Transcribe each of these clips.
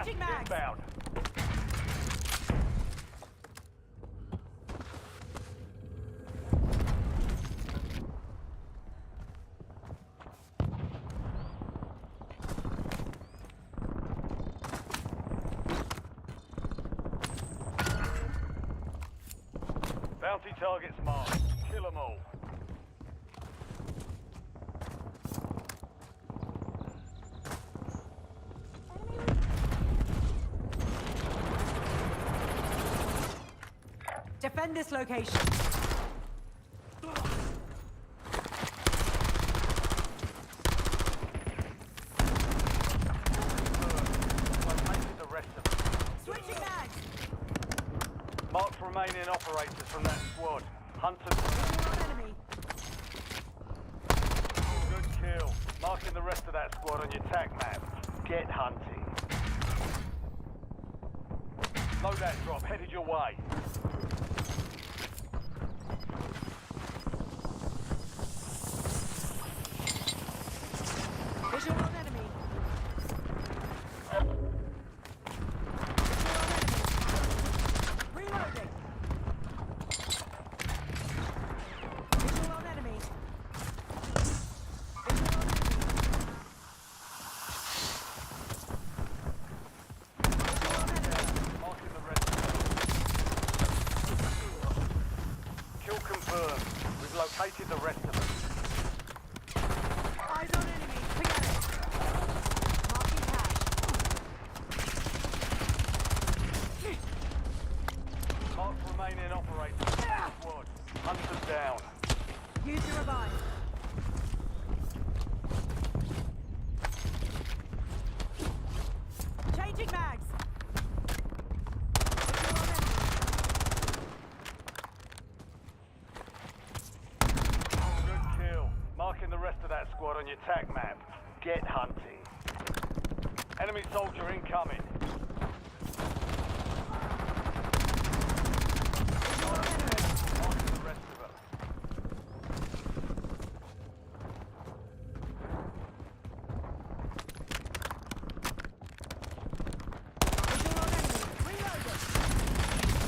Changing mags. Inbound. Bounty targets marked. Kill them all. Defend this location. Located the rest of them. Switching mags. Marked remaining operators from that squad. Hunt them. Visual on enemy. Good kill. Marking the rest of that squad on your tac map. Get hunting. Load that drop. Headed your way. Visual on enemy. Reloading. Visual on enemy. Visual on enemy. Visual on enemy. Marking the rest of them. Kill confirmed. We've located the rest of them. Eyes on enemy. Forget it. Marking cash. Marked remaining operators from that squad. Hunt them down. Use the revive. Changing mags. Visual on enemy. Good kill. Marking the rest of that squad on your tac map. Get hunting. Enemy soldier incoming. Visual on enemy. Marking the rest of them. Visual on enemy. Reloading.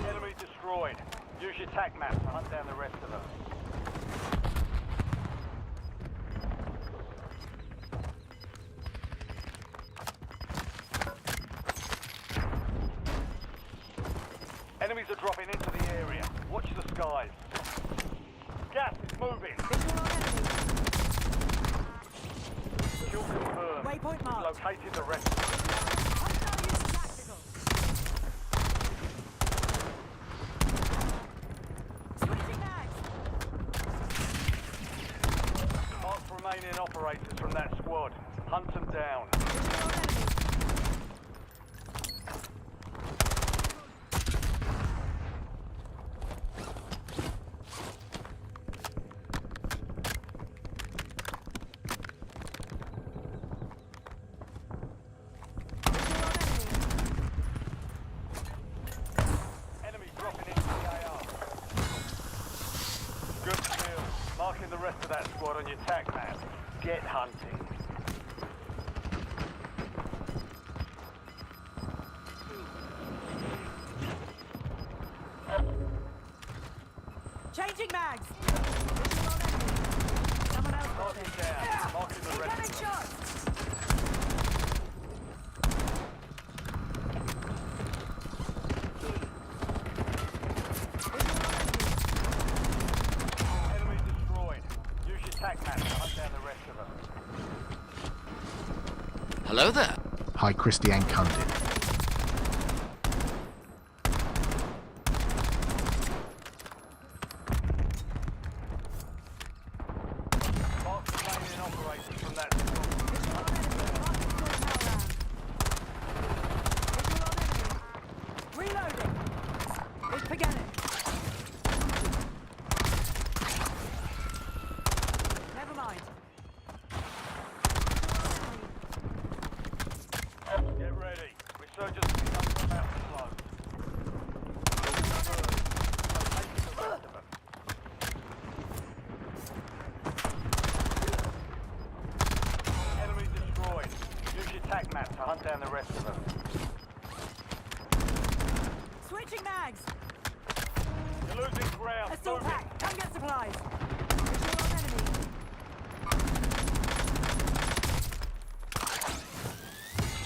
Enemy destroyed. Use your tac map to hunt down the rest of them. Enemies are dropping into the area. Watch the skies. Gas is moving. Visual on enemy. Kill confirmed. Waypoint We've marked. located the rest of them. Hostile use of tactical. Switching mags. Marked remaining operators from that squad. Hunt them down. Visual on enemy. Visual on enemy. Enemy dropping into the AR. Good kill. Marking the rest of that squad on your tac map. Get hunting. Changing mags. Visual on enemy. Someone else got Marking it. down. Marking the rest Incoming of them. shots. Enemy destroyed. Use your tac map to hunt down the rest of them. Hello there. Hi, Christiane Cundit. Marked remaining operators from that squad. Visual on enemy. Marking full power round. Visual on enemy. Reloading. It's beginning. Never mind. Get ready. Resurgence becomes about to close. losing ground. Assault Moving. pack, come get supplies. Visual on enemy.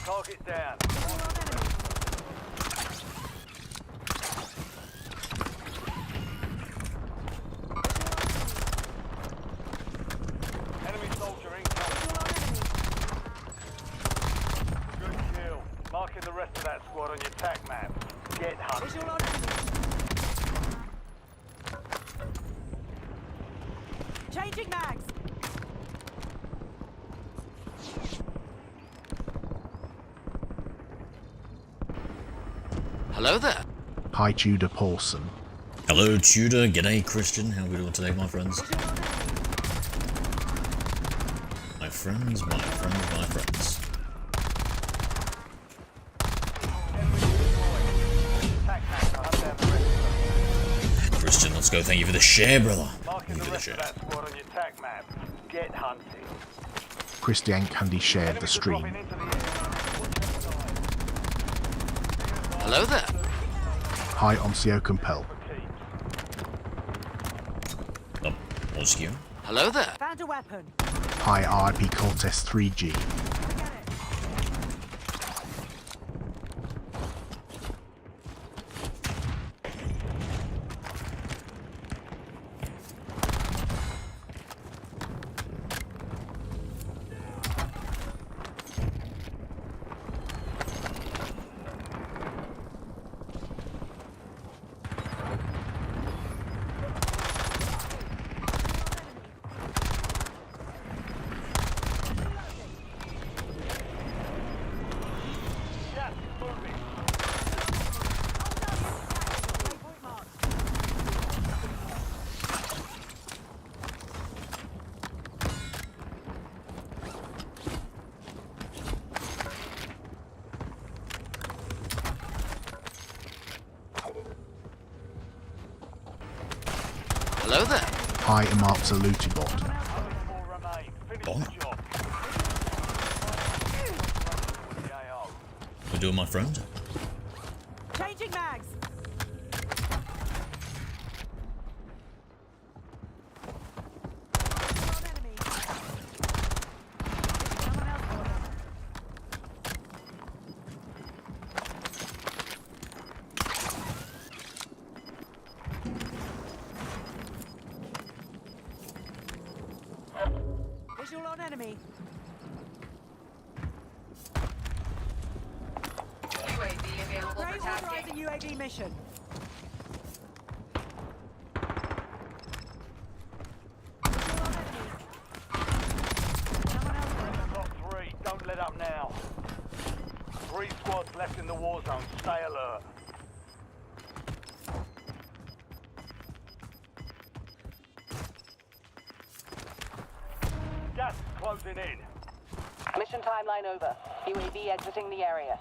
Target down. Visual on enemy. Enemy soldier incoming. Visual on enemy. Good kill. Marking the rest of that squad on your tac map. Get hunting. Visual on enemy. Changing mags. Hello there. Hi, Tudor Paulson. Hello, Tudor. G'day, Christian. How are we doing today, my friends? Visual on enemy. My friends, my friends, my friends. Tac map. I'll hunt down the rest of them. Christian, let's go. Thank you for the share, brother. Marking Thank you the for the rest of share. that squad on your tac map. Get hunting. Christian Cundy shared the Enemies are stream. dropping into the area. Hello there. Hi, Oncio Compel. Oh, Oscio. Hello there. Found a weapon. Hi, RIP Cortez 3G. Forget it. Gas is moving. Waypoint marked. Hello there. Hi, Imart's a Looty Bot. Only 4 remain. Finish Oh. the job. With the AO. We're doing, my friend. Changing mags. Visual on enemy. Someone else got it. Visual on enemy. UAV available Ray for tasking. authorizing UAV mission. Visual on enemy. Someone else got it. Top 3. Don't let up now. 3 squads left in the war zone. Stay alert. Gas is closing in. Mission timeline over. UAV exiting the area.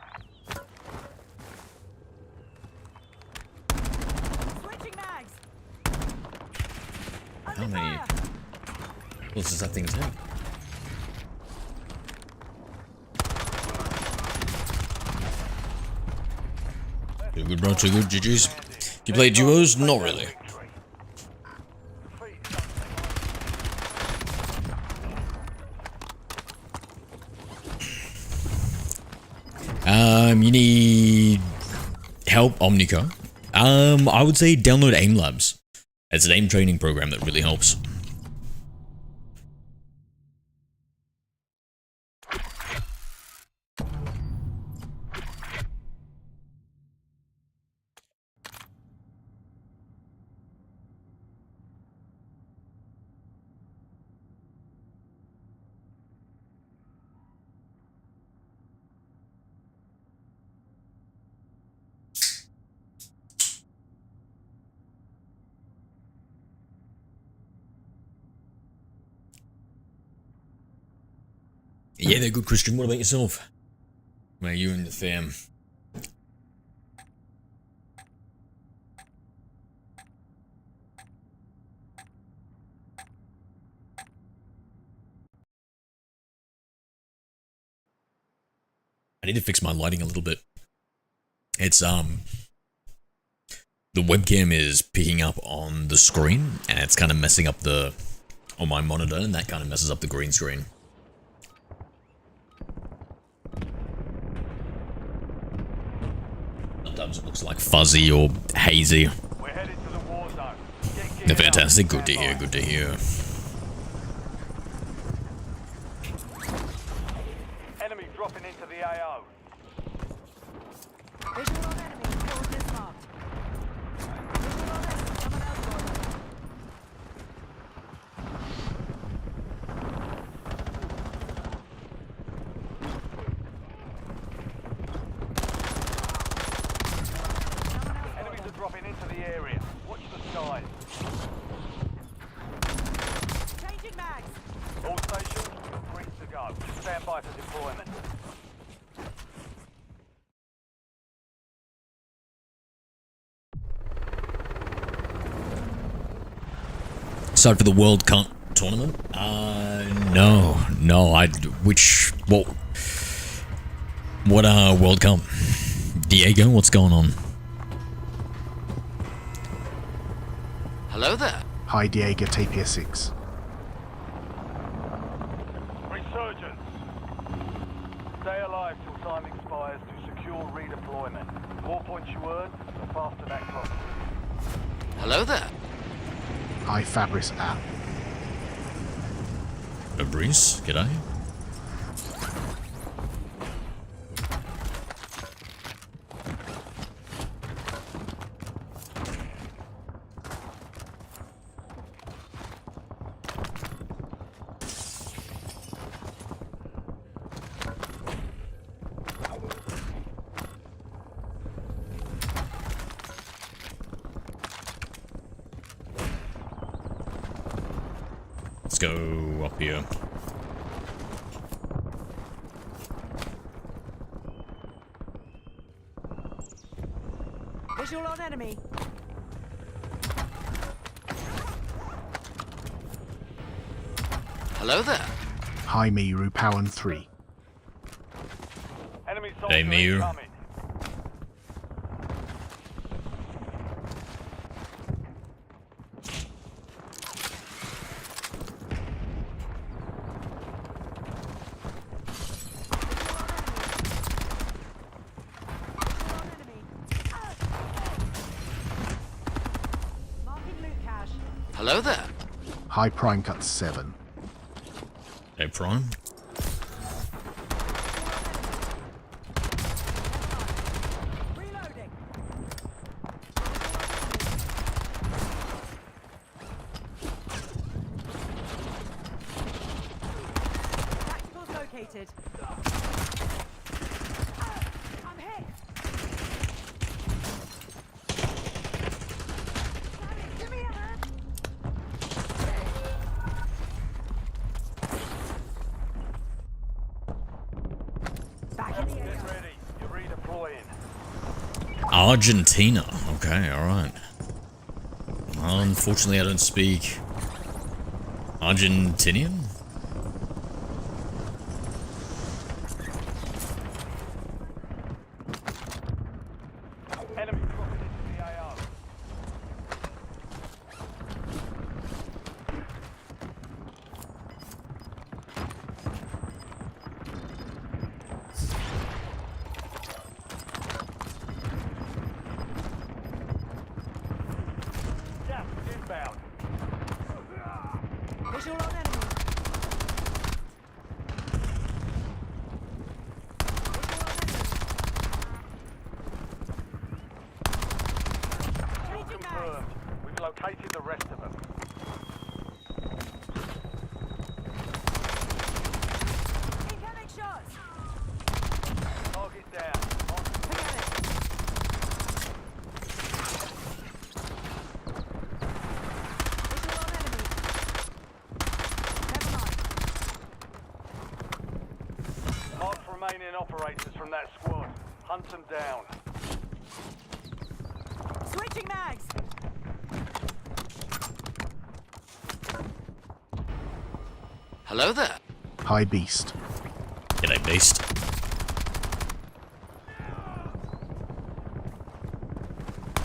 Switching mags. How Under many? fire. What does that thing take? Too good, bro. Too good. GG's. Do you play duos? Not really. Victory. Defeat You need help, Omnico. I would say download Aim Labs. It's an aim training program that really helps. Yeah, they're good, Christian. What about yourself? Where are you and the fam? I need to fix my lighting a little bit. It's the webcam is picking up on the screen, and it's kind of messing up on my monitor, and that kind of messes up the green screen. Sometimes it looks like fuzzy or hazy. We're headed to the war zone. Get geared up. Fantastic, good to Stand hear, by. good to hear. Enemy dropping into the AO. Visual on enemy. Coordinates marked. Visual on enemy. Someone else on. Enemies are dropping into the area. Watch the skies. Changing mags. All stations, free to go. Stand by for deployment. Excited for the World Cup tournament? No. What World Cup? Diego, what's going on? Hello there. Hi Diego, Tapir 6. Resurgence. Stay alive till time expires to secure redeployment. The more points you earn, the faster that clock. Hello there. Hi Fabris app. Fabrice, g'day. Let's go up here. Visual on enemy. Hello there. Hi Miru, Powen 3. Enemy Hey, soldier Miu. incoming. Visual on enemy. Marking loot cache. Hello there. Hi Prime Cut 7. Hey, Prime. Reloading. Tacticals located. I'm hit. Give me a hand. Back in the Get air. ready. You're redeploying. Argentina. Okay, alright. Unfortunately, I don't speak Argentinian? Enemy dropping into the AO. Gas is inbound. Visual on enemy. All confirmed. We've located the rest of them. Incoming shots. Target down. Forget it. Visual on enemy. Never mind. Mark remaining operators from that squad. Hunt them down. Switching mags. Hello there. Hi Beast. G'day, Beast.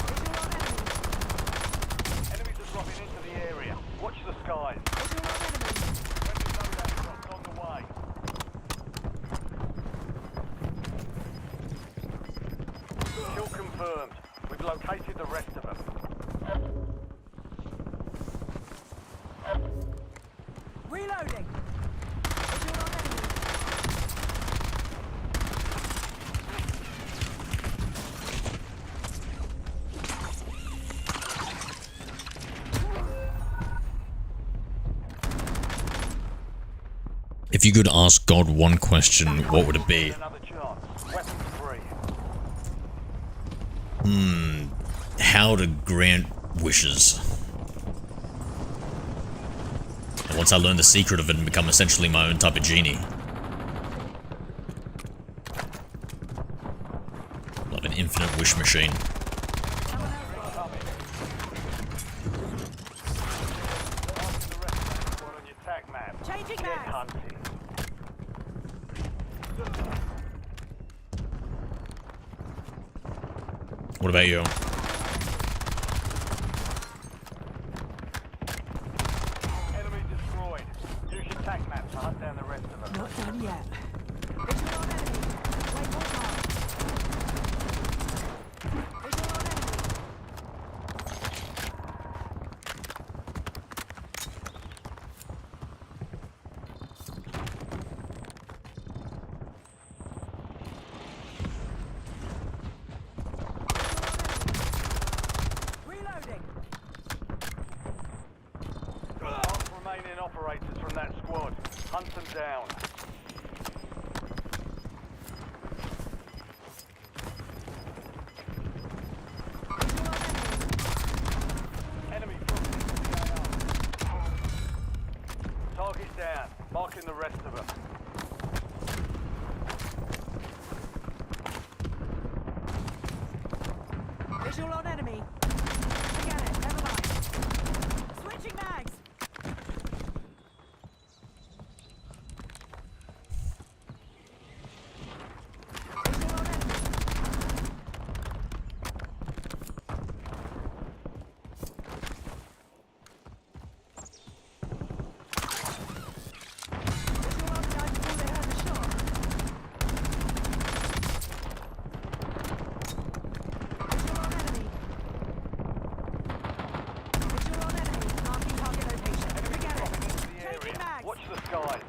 Visual on enemy. skies. Visual on enemy. Friendly loadout drops on the way. Kill confirmed. We've located the rest of them. Reloading. Visual on enemy. If you could ask God one question, what would it be? Another chance. Weapons free. How to grant wishes. And once I learn the secret of it and become essentially my own type of genie. Like an infinite wish machine. On your tag map. Changing Get mags. hunting. What about you? Enemy destroyed. Use your tag map to hunt down the rest of them. Not done yet. Visual on enemy. Waypoint marked. Visual on enemy. Reloading. Last remaining operators from that squad. Hunt them down. Enemy dropping into the AR. Target down. Marking the rest of them. Visual on enemy. Forget it. Never mind. Switching mags. Visual on enemy. Visual on guys before they heard the shot. Visual on enemy. Visual on enemy. Marking target location. Forget it. Dropping into the Changing area. mags. Watch the skies.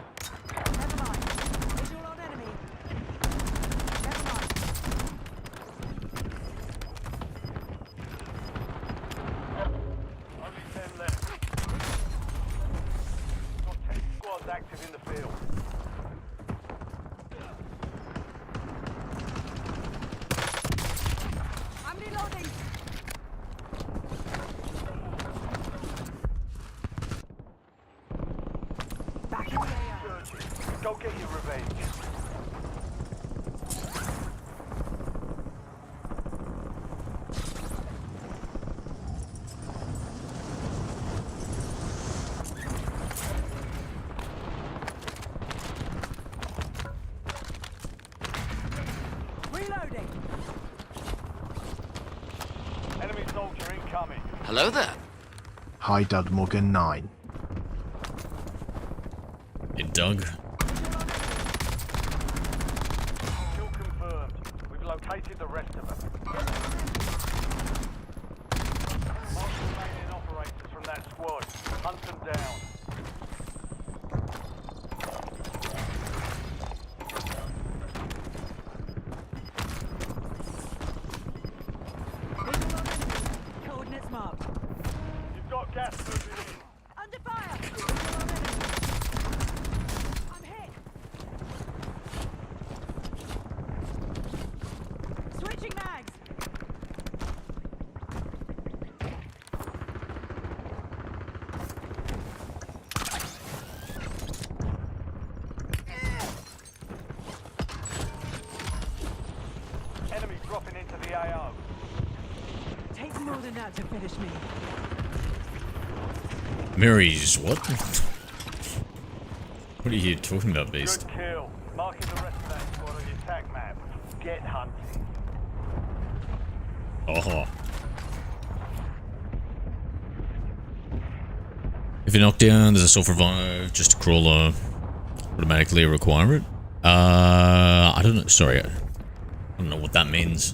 Never mind. Visual on enemy. Never mind. Only 10 left. Got 10 squads active in the field. I'm reloading. Back in the AO. Searching. Go get your revenge. Reloading. Enemy soldier incoming. Hello there. Hi Doug Morgan 9. Hey, Doug. Kill confirmed. We've located the rest of them. Mark the remaining operators from that squad. Hunt them down. Visual on enemy. Coordinates marked. You've got gas moving in. Under fire. Visual on enemy. I'm hit. Switching mags. Enemy dropping into the AO. Takes more than that to finish me. Mary's what? What are you talking about, Good Beast? kill. Marking the rest of that squad on your tag map. Get hunting. Oh. If you're knocked down, there's a self-revive. Just a crawler. Automatically require it. I don't know. Sorry. I don't know what that means.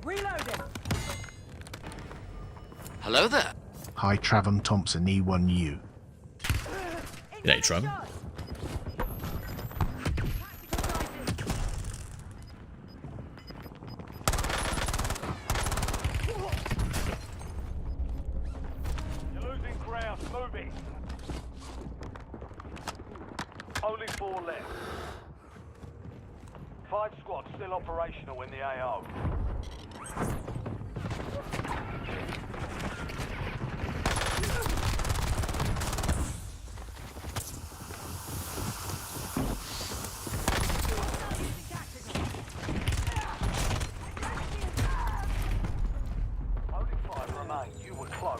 Reloading. Hello there. Hi, Travon Thompson, E1U. G'day, Trevor. You're losing ground. Moving. Only 4 left. 5 squads still operational in the AO. Only 5 remain. You were close.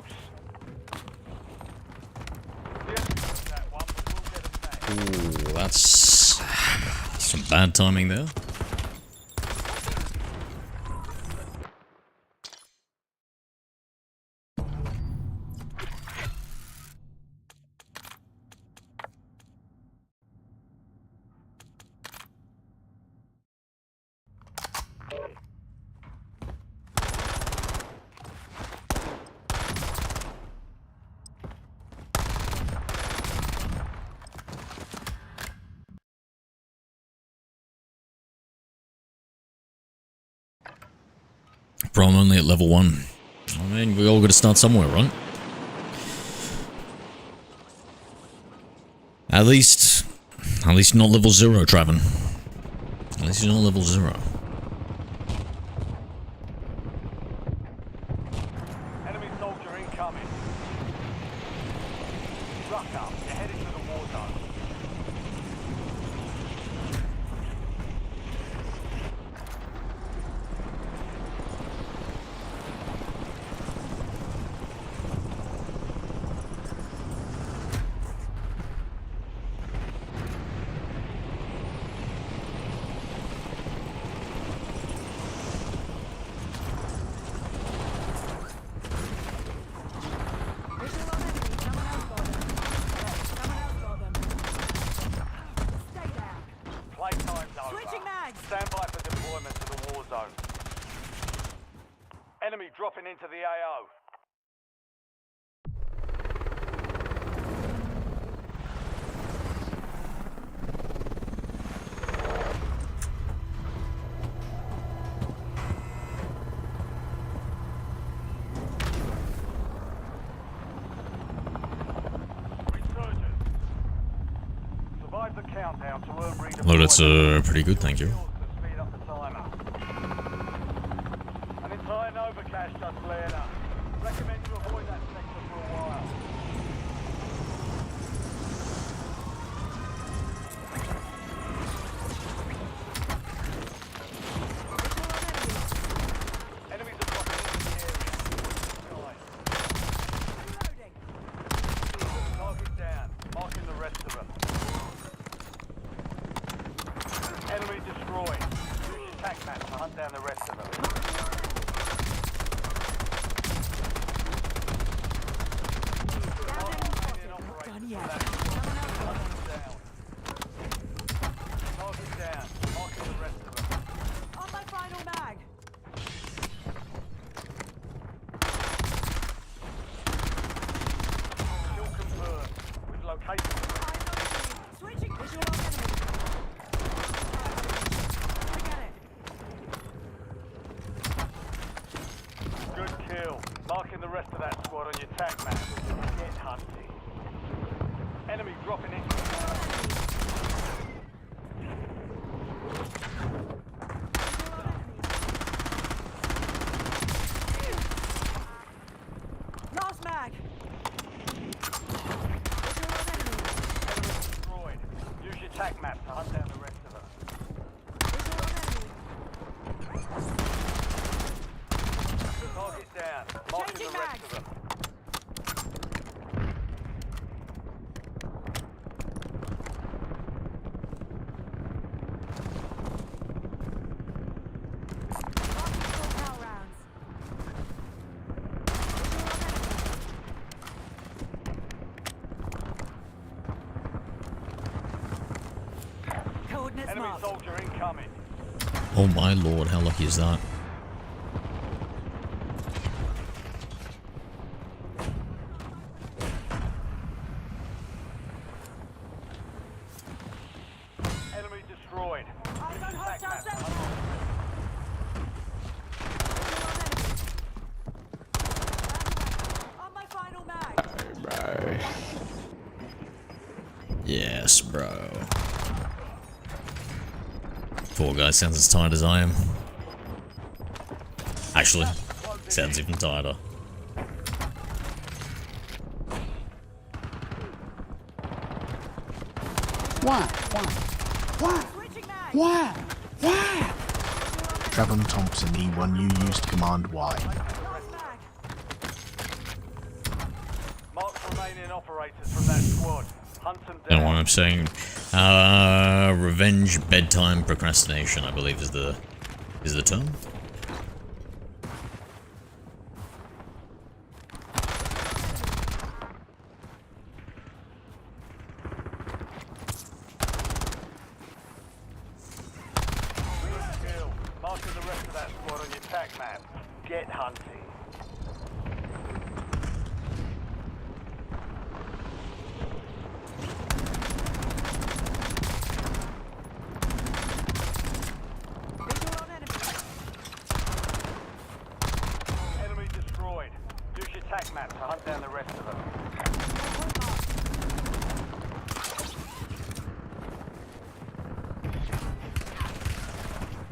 That one, but we'll get it back. Ooh, that's some bad timing there. Prom only at level 1. I mean, we all got to start somewhere, right? At least not level 0, Travon. At least you're not level 0. Enemy soldier incoming. Ruck up. You're headed to the war zone. Visual on enemy. Someone else got them. Someone else got them. Stay down. Playtime's over. Switching mags. Stand by for deployment to the war zone. Enemy dropping into the AO. Resurgence. Survive the countdown to earn redeployment. Well, that's pretty good, thank you. Speed up the timer. An entire Nova cache just flared up. Recommend you avoid that sector for a while. Enemies are dropping into the area. Reloading. Target down. Marking the rest of them. Enemy destroyed. Use your tac map to hunt down the rest of them. Done yet. Target down. Marking the rest of them. On my final mag. Kill confirmed. We've located them. Switching. Visual on enemy. Forget it. Good kill. Marking the rest of that squad on your tac map. Get hunting. Enemy dropping into the attack map to hunt down the rest of them. Target down. Marking the Changing rest mags. of them. Marking full power rounds. Coordinates Enemy marked. soldier incoming. Oh my lord, how lucky is that? Enemy destroyed. Eyes on Attack hostile map to center. hunt. On my final mag. Bro. Yes, bro. Poor guy sounds as tired as I am. Actually, sounds even tireder. Switching mag. Trevon Thompson E1U used Command Y. Last mag. Mark remaining operators from that squad. Hunt them Don't know what down. I'm saying. Revenge bedtime procrastination, I believe is the term. Kill. Marking the rest of that squad on your attack map. Get hunting. Visual on enemy. Enemy destroyed. Use your attack map to hunt down the rest of them. Point marked.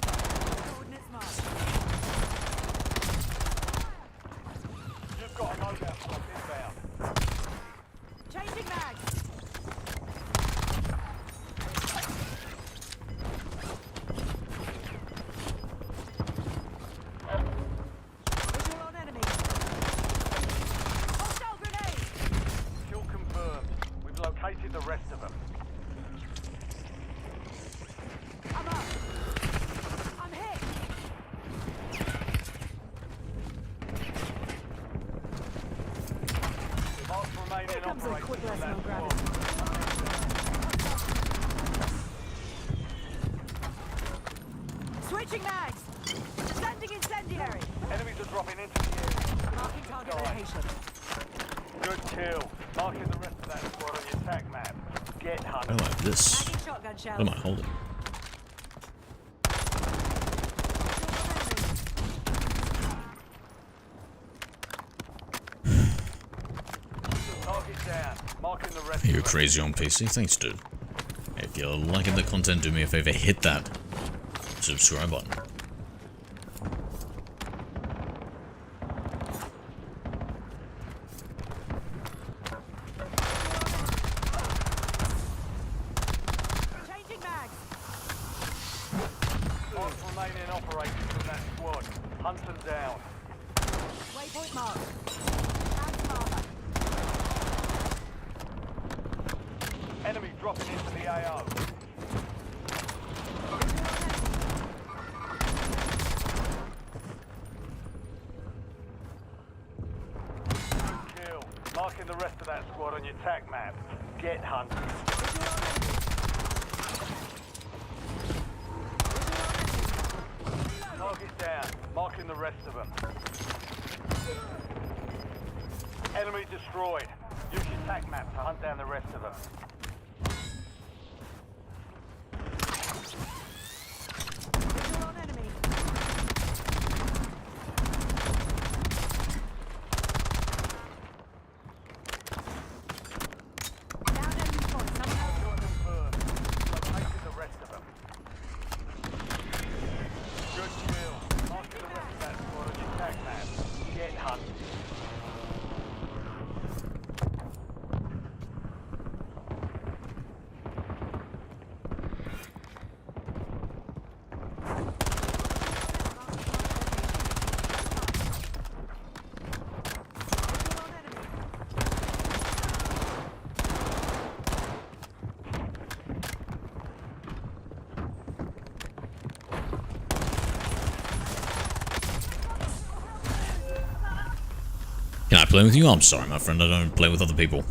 Coordinates marked. You've got a loadout slot inbound. Changing mags. Visual on enemy. Hostile grenade. Kill confirmed. We've located the rest of them. I'm up. I'm hit. Mark remaining Here comes a operators quick from lesson that on squad. gravity. Switching mags. Sending incendiary. Enemies are dropping into the area. Marking target Sky. location. Good kill. Marking the rest of that squad on your attack map. Get I hunting. like this. Tagging shotgun shells. What am I holding? Target down. Marking the rest You're of them. crazy on PC. Thanks, dude. If you're liking the content, do me a favor, hit that subscribe button. Changing mags. Mark remaining operators from that squad. Hunt them down. Waypoint marked. Hands armor. Enemy dropping into the AO. Good kill. Marking the rest of that squad on your attack map. Get hunting. Target down. Marking the rest of them. Enemy destroyed. Use your attack map to hunt down the rest of them. Visual on enemy. Down enemy point. Someone else. Kill confirmed. Located the rest of them. Good kill. Marking the rest of that squad on your attack map. Get hunting. like playing with you? I'm sorry, my friend. I don't play with other people.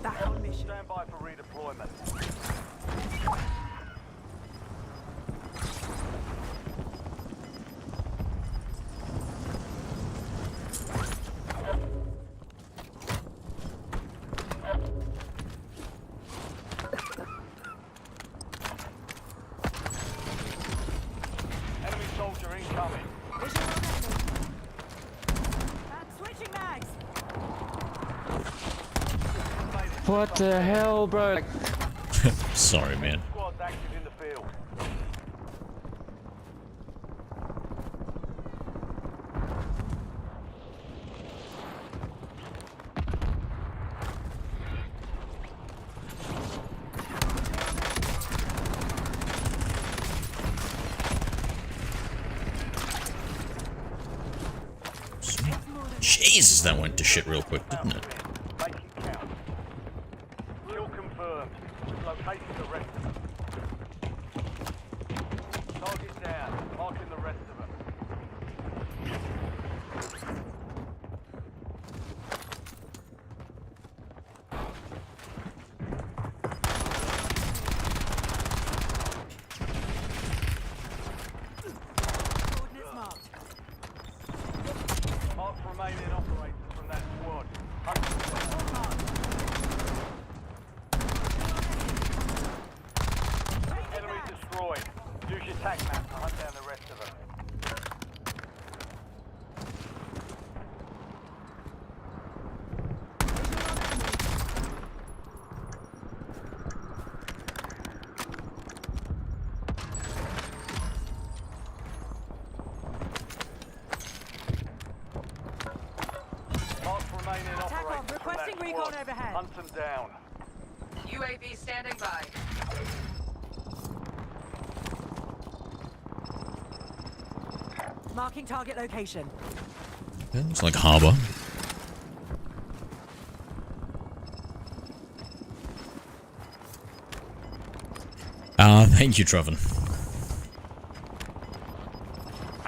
Back on mission. Stand by for redeployment. Enemy soldier incoming. Visual on enemy. Switching mags. What the hell, bro? Like, Sorry, man. Squads active in the field. Jesus, that went to shit real quick, didn't it? Make it count. Kill confirmed. Locating the rest of them. Target down. Marking the rest of them. Coordinates marked. Mark remaining operators from that squad. Enemy destroyed. Use your tac map to hunt down the rest of them. Mark remaining Attack on. operators from Requesting that recon squad. overhead. Hunt them down. UAV standing by. Marking target location. Yeah, it's like harbor. Thank you, Trevin.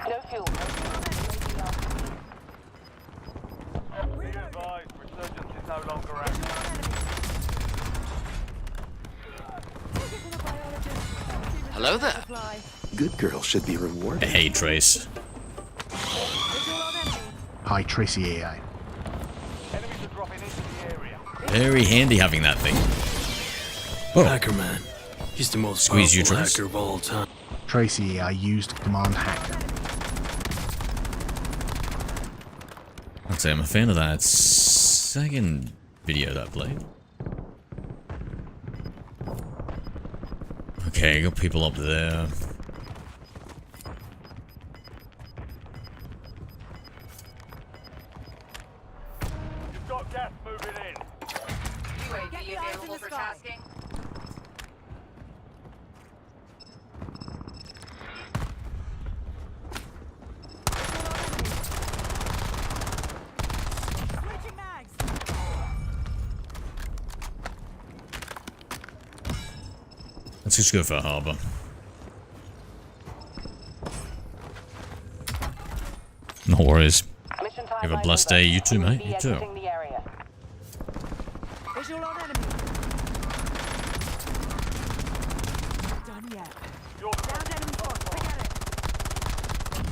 No fuel. Be advised, resurgence is no longer active. Hello there. Fly. Good girl should be rewarded. Hey, Trace. Visual on enemy. Hi, Tracy AI. Enemies are dropping into the area. Very handy having that thing. Oh, Hacker man. He's the most Squeeze you, powerful Trace. hacker of all time. Tracy AI used command hacker. I'd say I'm a fan of that second video that I played. Okay, got people up there. You've got gas moving in. Get the UAV eyes in available the for sky. tasking. Switching mags. Let's just go for harbor. No worries. Mission Have a timeline blessed over. day. You too, mate. UAV You too. exiting the area. Visual on enemy. Not done yet. Your Down enemy force. Forget it.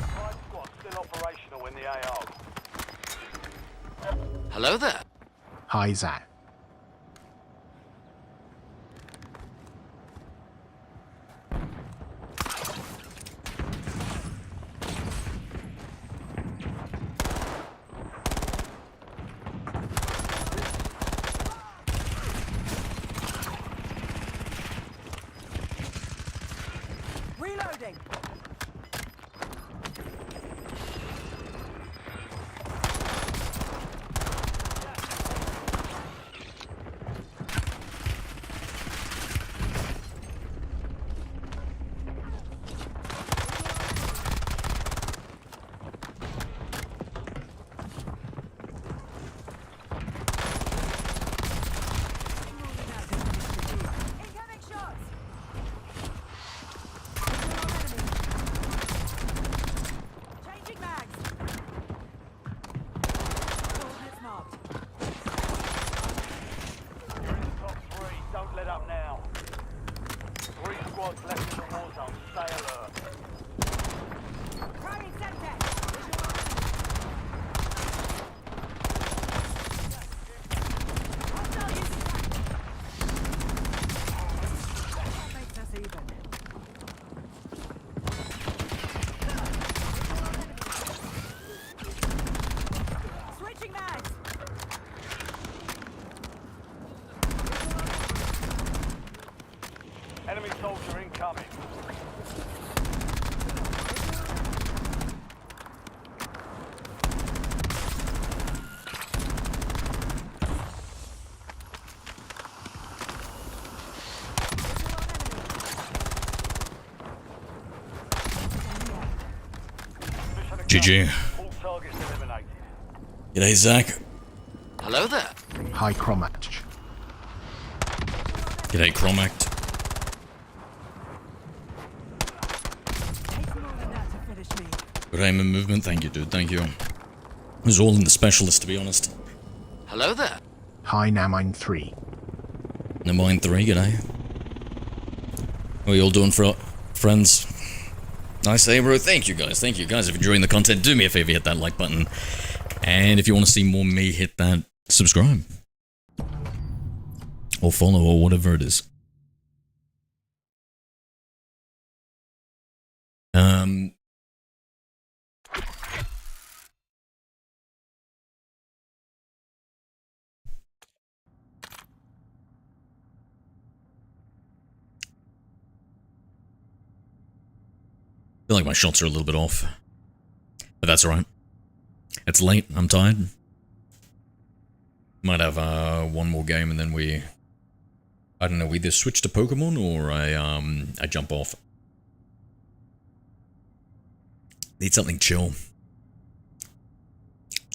Prime squad still operational in the AO. Hello there. Hi, Zach. Reloading. incoming. GG. All targets eliminated. G'day, Zach. Hello there. High Cromatch. G'day, Cromact. Takes more than that to finish me. Good aim and movement. Thank you, dude. Thank you. It was all in the specialist, to be honest. Hello there. High Namine 3. No mine 3, g'day. What are you all doing, friends? Nice day, bro. Thank you, guys. Thank you, guys. If you're enjoying the content, do me a favor, hit that like button. And if you want to see more me, hit that subscribe. Or follow, or whatever it is. I feel like my shots are a little bit off. But that's alright. It's late, I'm tired. Might have one more game and then we... I don't know, we either switch to Pokemon or I jump off. Need something chill.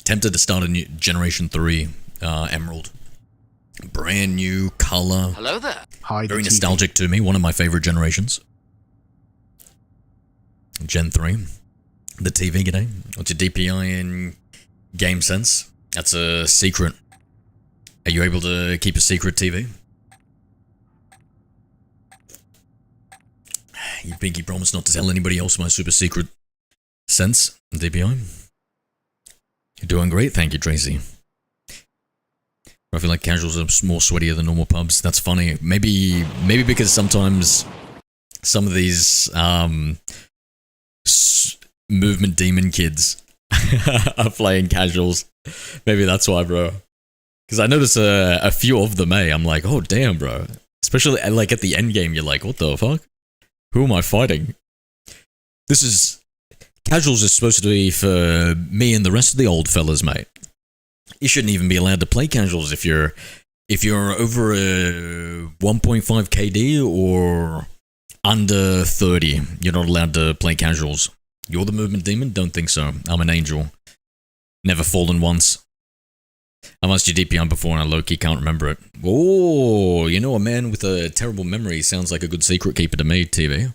Tempted to start a new Generation 3 Emerald. Brand new color. Hello there. High Very TV. nostalgic to me, one of my favorite generations. Gen 3. The TV, g'day. What's your DPI in Game Sense? That's a secret. Are you able to keep a secret TV? You pinky promise not to tell anybody else my super secret sense DPI. You're doing great, thank you, Tracy. I feel like casuals are more sweatier than normal pubs. That's funny. Maybe because sometimes some of these movement demon kids are playing casuals. Maybe that's why, bro. Because I notice a few of them, I'm like, oh damn, bro. Especially like at the end game, you're like, what the fuck? Who am I fighting? This is... Casuals is supposed to be for me and the rest of the old fellas, mate. You shouldn't even be allowed to play casuals if you're over a 1.5 KD or under 30. You're not allowed to play casuals. You're the movement demon? Don't think so. I'm an angel. Never fallen once. I must your DPI before and I low-key can't remember it. Oh, you know, a man with a terrible memory sounds like a good secret keeper to me, TV.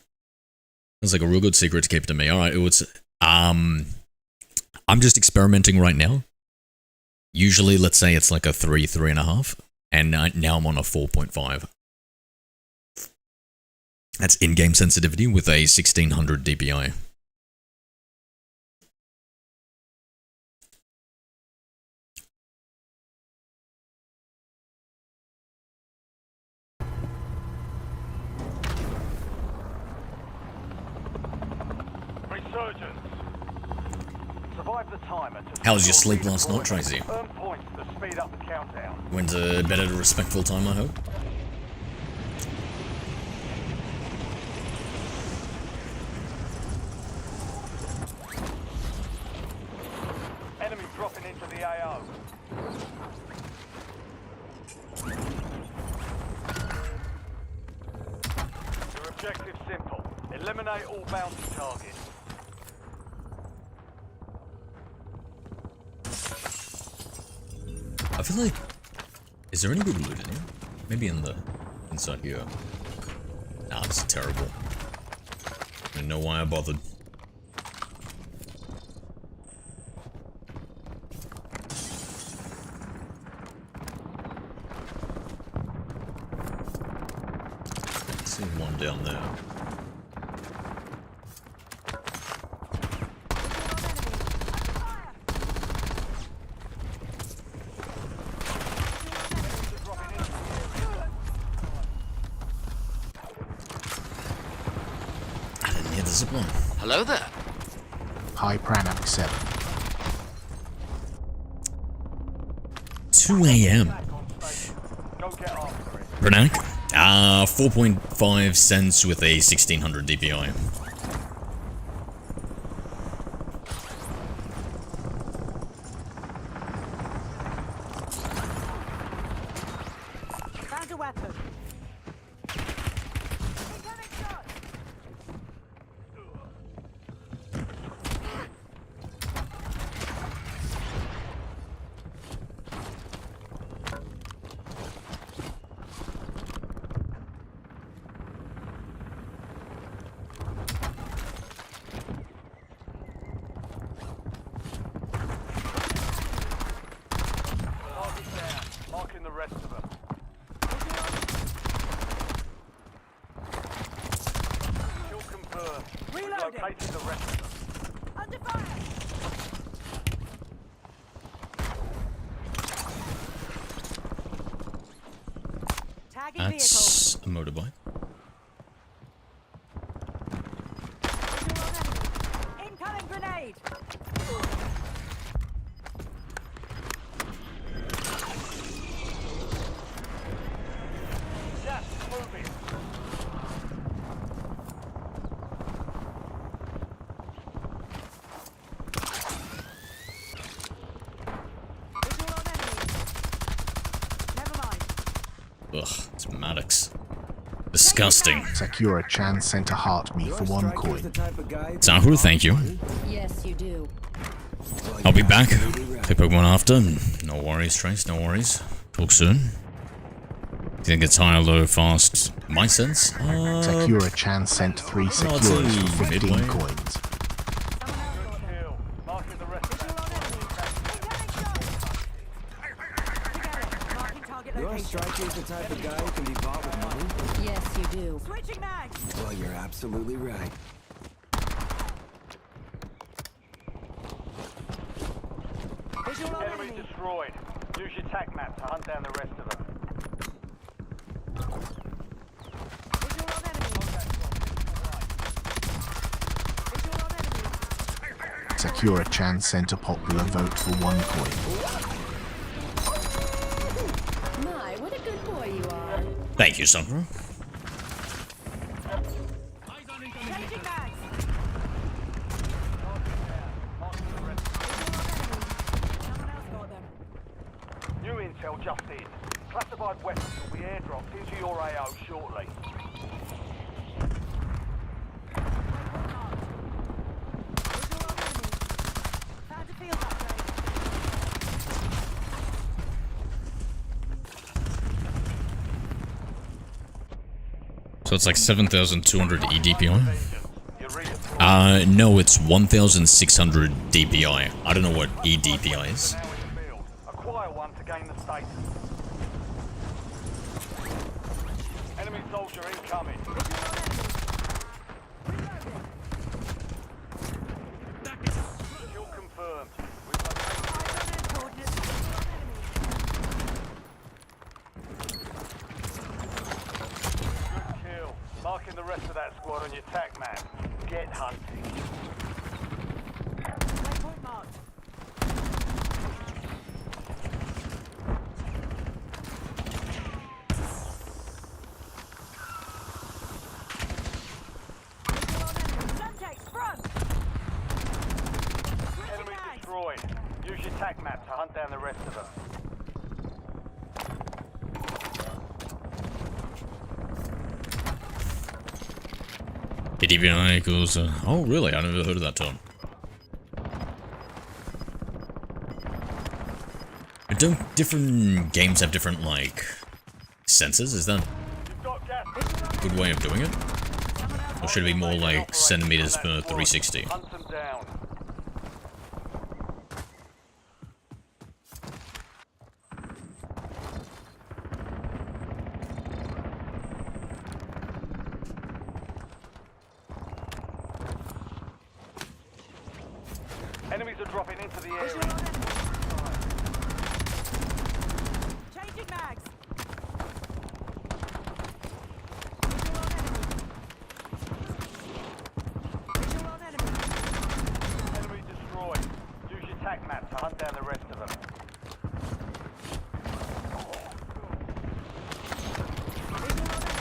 Sounds like a real good secret keeper to me. Alright, I'm just experimenting right now. Usually, let's say it's like a 3, 3.5. And now I'm on a 4.5. That's in-game sensitivity with a 1600 DPI. Resurgence. Survive the timer to How was your sleep last night, Tracy? earn points to speed up the countdown. Went to bed at a respectful time, I hope. Enemy dropping into the AO. Your objective's simple. Eliminate all bounty targets. I feel like... Is there any good loot in here? Maybe in the... inside here. Nah, this is terrible. I don't know why I bothered. See one down there. I didn't hear the zipline. Hello there. High Pranac 7. 2 a.m. Go get after it. Renak? 4.5 cents with a 1600 DPI. Found a weapon. Incoming shot. Target down. Marking the rest of them. Kill confirmed. We've Reloading. located the rest of them. Under fire. Tagging vehicle. That's a motorbike. Visual on enemy. Incoming grenade. Gas is moving. Visual on enemy. Never mind. Ugh, it's Maddox. Disgusting. Sakura Chan sent a heart me for 1 coin. Sahu, thank you. Yes, you do. I'll be back. Pick Pokemon after. No worries, Trace, no worries. Talk soon. Do you think it's high or low, fast? My sense? Sakura Chan sent 3 Securas for 15 midway. coins. Kill. Marking the rest of them. Incoming shot. Forget it. Marking target Your location. striker is the type of guy who can be bought with money? Yes, you do. Switching mags. Well, you're absolutely right. Visual on Enemy enemy. destroyed. Use your tac map to hunt down the rest of them. Visual on enemy. Visual on enemy. Sakura Chan sent a popular vote for 1 coin. My, what a good boy you are. Thank you, Sakura. Changing mags. Someone else got them. New intel just in. Classified weapons will be airdropped into your AO shortly. Visual on enemy. Found a field upgrade. So it's like 7,200 EDPI? You redeploy No, it's 1,600 DPI. I don't know what EDPI is. now in field. Acquire one to gain the status. Enemy soldier incoming. Kill confirmed. We've located Coordinates. Visual on enemy. good kill. Marking the rest of that squad on your tac map. Get hunting. Waypoint marked. Visual on enemy. Suntex, front! Switching Enemy mags. destroyed. Use your tac map to hunt down the rest of them. EDPI equals... oh, really? I never heard of that term. But don't different games have different, like, sensors? Is that You've got gas. a good way of doing it? Or should it be more like centimeters per 360? Hunt them down. Enemies are dropping into the Visual area. on enemy. Changing mags. Visual on enemy. Visual on enemy. Enemy destroyed. Use your tac map to hunt down the rest of them. Visual on enemy.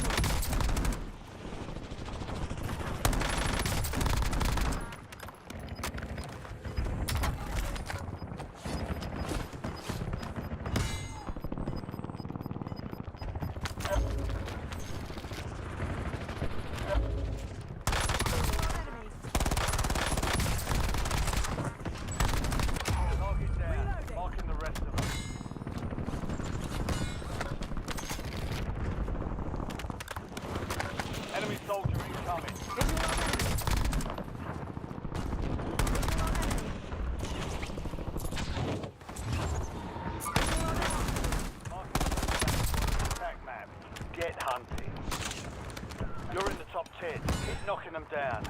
knocking them down.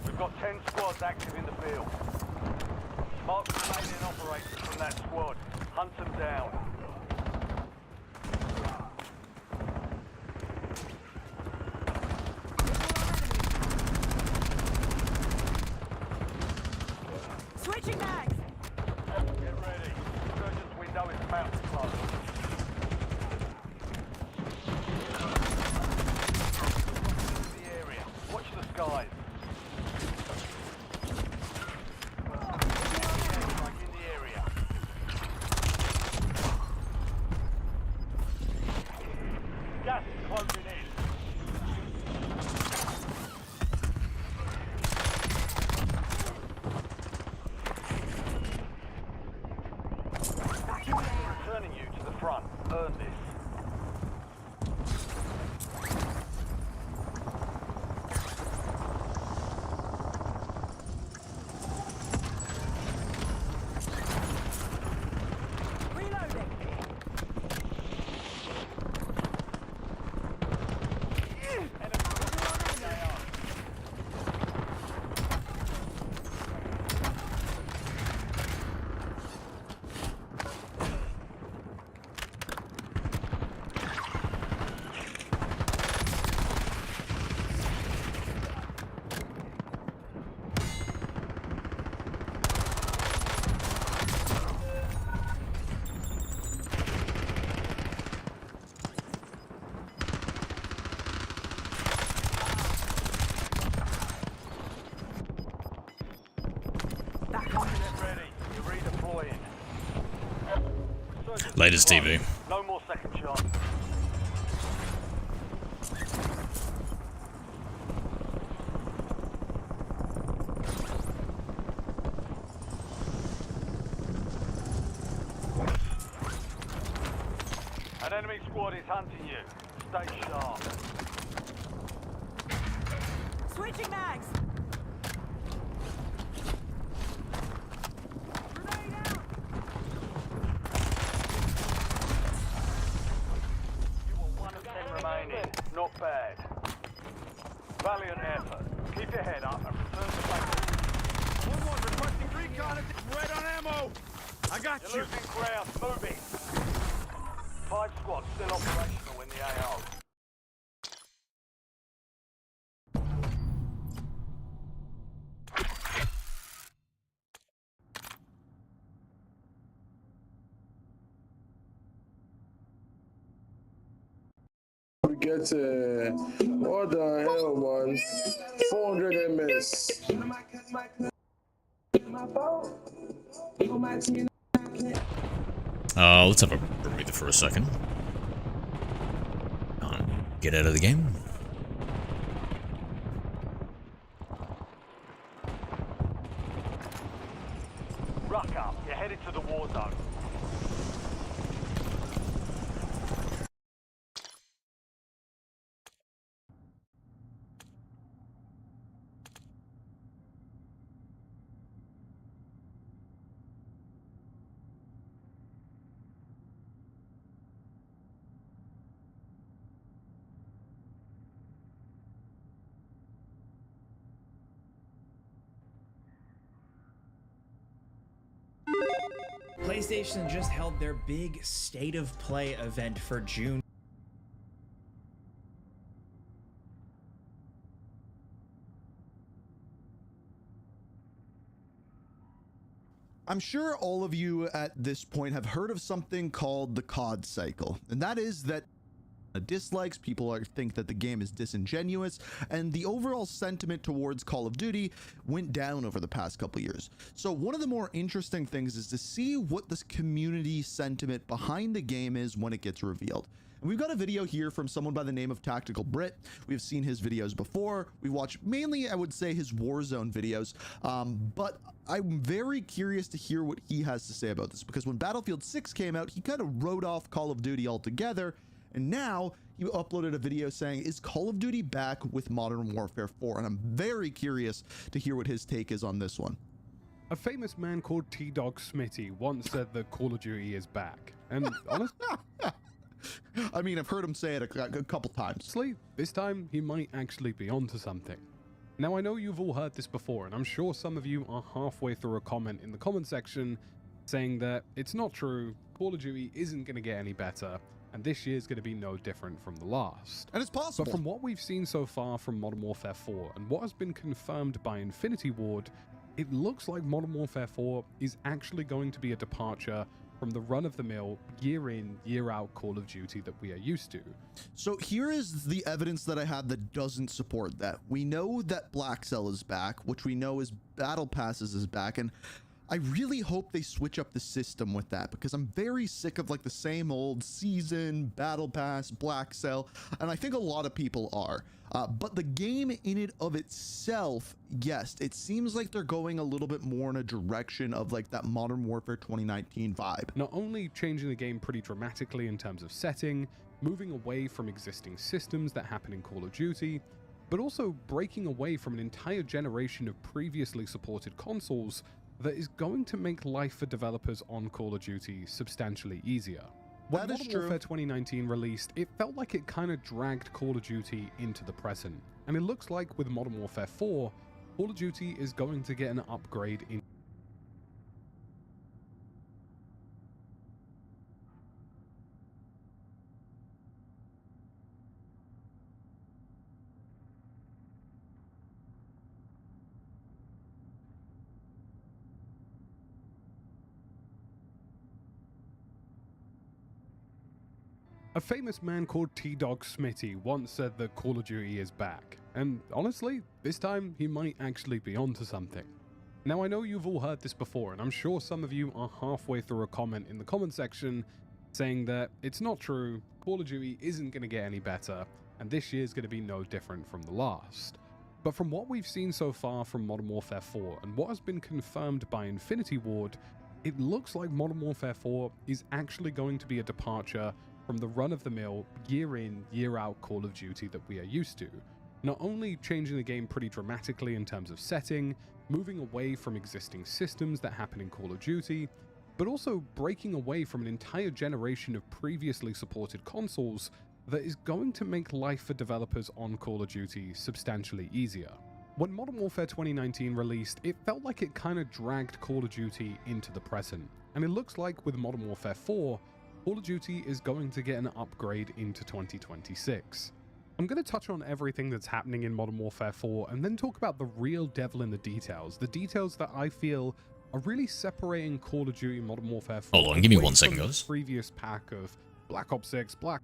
We've got 10 squads active in the field. Mark the remaining operators from that squad. Hunt them down. Switching mags. Get ready. Surgeon's window is about to close. The area. Watch the skies. Like in the area. Gas is closing in. Returning you to the front. Earn this. Reloading. Get ready. You're redeploying. Surgeon's Latest in the TV. front. No more second chance. An enemy squad is hunting you. Stay sharp. Switching mags. Grenade out. You were 1 of 10 remaining. Not bad. Valiant effort. Keep your head up and return to base. 1-1 requesting recon at the red on ammo. I got You're losing ground. Moving. 5 squads still operational in the AO. Get what the hell, man? 400 MS. Let's have a breather for a second. Get out of the game. Ruck up. You're headed to the war zone. PlayStation just held their big State of Play event for June. I'm sure all of you at this point have heard of something called the COD cycle, and that is that dislikes, people think that the game is disingenuous, and the overall sentiment towards Call of Duty went down over the past couple years. So one of the more interesting things is to see what this community sentiment behind the game is when it gets revealed. And we've got a video here from someone by the name of Tactical Brit. We've seen his videos before. We watched mainly, I would say, his Warzone videos, but I'm very curious to hear what he has to say about this, because when Battlefield 6 came out, he kind of wrote off Call of Duty altogether. And now he uploaded a video saying, is Call of Duty back with Modern Warfare 4? And I'm very curious to hear what his take is on this one. A famous man called T-Dog Smitty once said that Call of Duty is back. And honestly, I mean, I've heard him say it a couple times. Honestly, this time he might actually be onto something. Now, I know you've all heard this before, and I'm sure some of you are halfway through a comment in the comment section saying that it's not true, Call of Duty isn't going to get any better, and this year's going to be no different from the last. And it's possible. But from what we've seen so far from Modern Warfare 4 and what has been confirmed by Infinity Ward, it looks like Modern Warfare 4 is actually going to be a departure from the run-of-the-mill, year in, year out Call of Duty that we are used to. So here is the evidence that I have that doesn't support that. We know that Black Cell is back, which we know is Battle Passes is back, and I really hope they switch up the system with that, because I'm very sick of like the same old season, Battle Pass, Black Cell, and I think a lot of people are. But the game in it of itself, yes, it seems like they're going a little bit more in a direction of like that Modern Warfare 2019 vibe. Not only changing the game pretty dramatically in terms of setting, moving away from existing systems that happen in Call of Duty, but also breaking away from an entire generation of previously supported consoles that is going to make life for developers on Call of Duty substantially easier. When Modern Warfare 2019 released, it felt like it kind of dragged Call of Duty into the present, and it looks like with Modern Warfare 4, Call of Duty is going to get an upgrade in A famous man called T-Dog Smitty once said that Call of Duty is back, and honestly, this time he might actually be onto something. Now, I know you've all heard this before, and I'm sure some of you are halfway through a comment in the comment section saying that it's not true, Call of Duty isn't going to get any better, and this year's going to be no different from the last. But from what we've seen so far from Modern Warfare 4 and what has been confirmed by Infinity Ward, it looks like Modern Warfare 4 is actually going to be a departure from the run-of-the-mill, year in, year out Call of Duty that we are used to. Not only changing the game pretty dramatically in terms of setting, moving away from existing systems that happen in Call of Duty, but also breaking away from an entire generation of previously supported consoles that is going to make life for developers on Call of Duty substantially easier. When Modern Warfare 2019 released, it felt like it kind of dragged Call of Duty into the present, and it looks like with Modern Warfare 4, Call of Duty is going to get an upgrade into 2026. I'm going to touch on everything that's happening in Modern Warfare 4 and then talk about the real devil in the details that I feel are really separating Call of Duty Modern Warfare 4. Hold on, give me away 1 second, from the guys. Previous pack of Black Ops 6, Black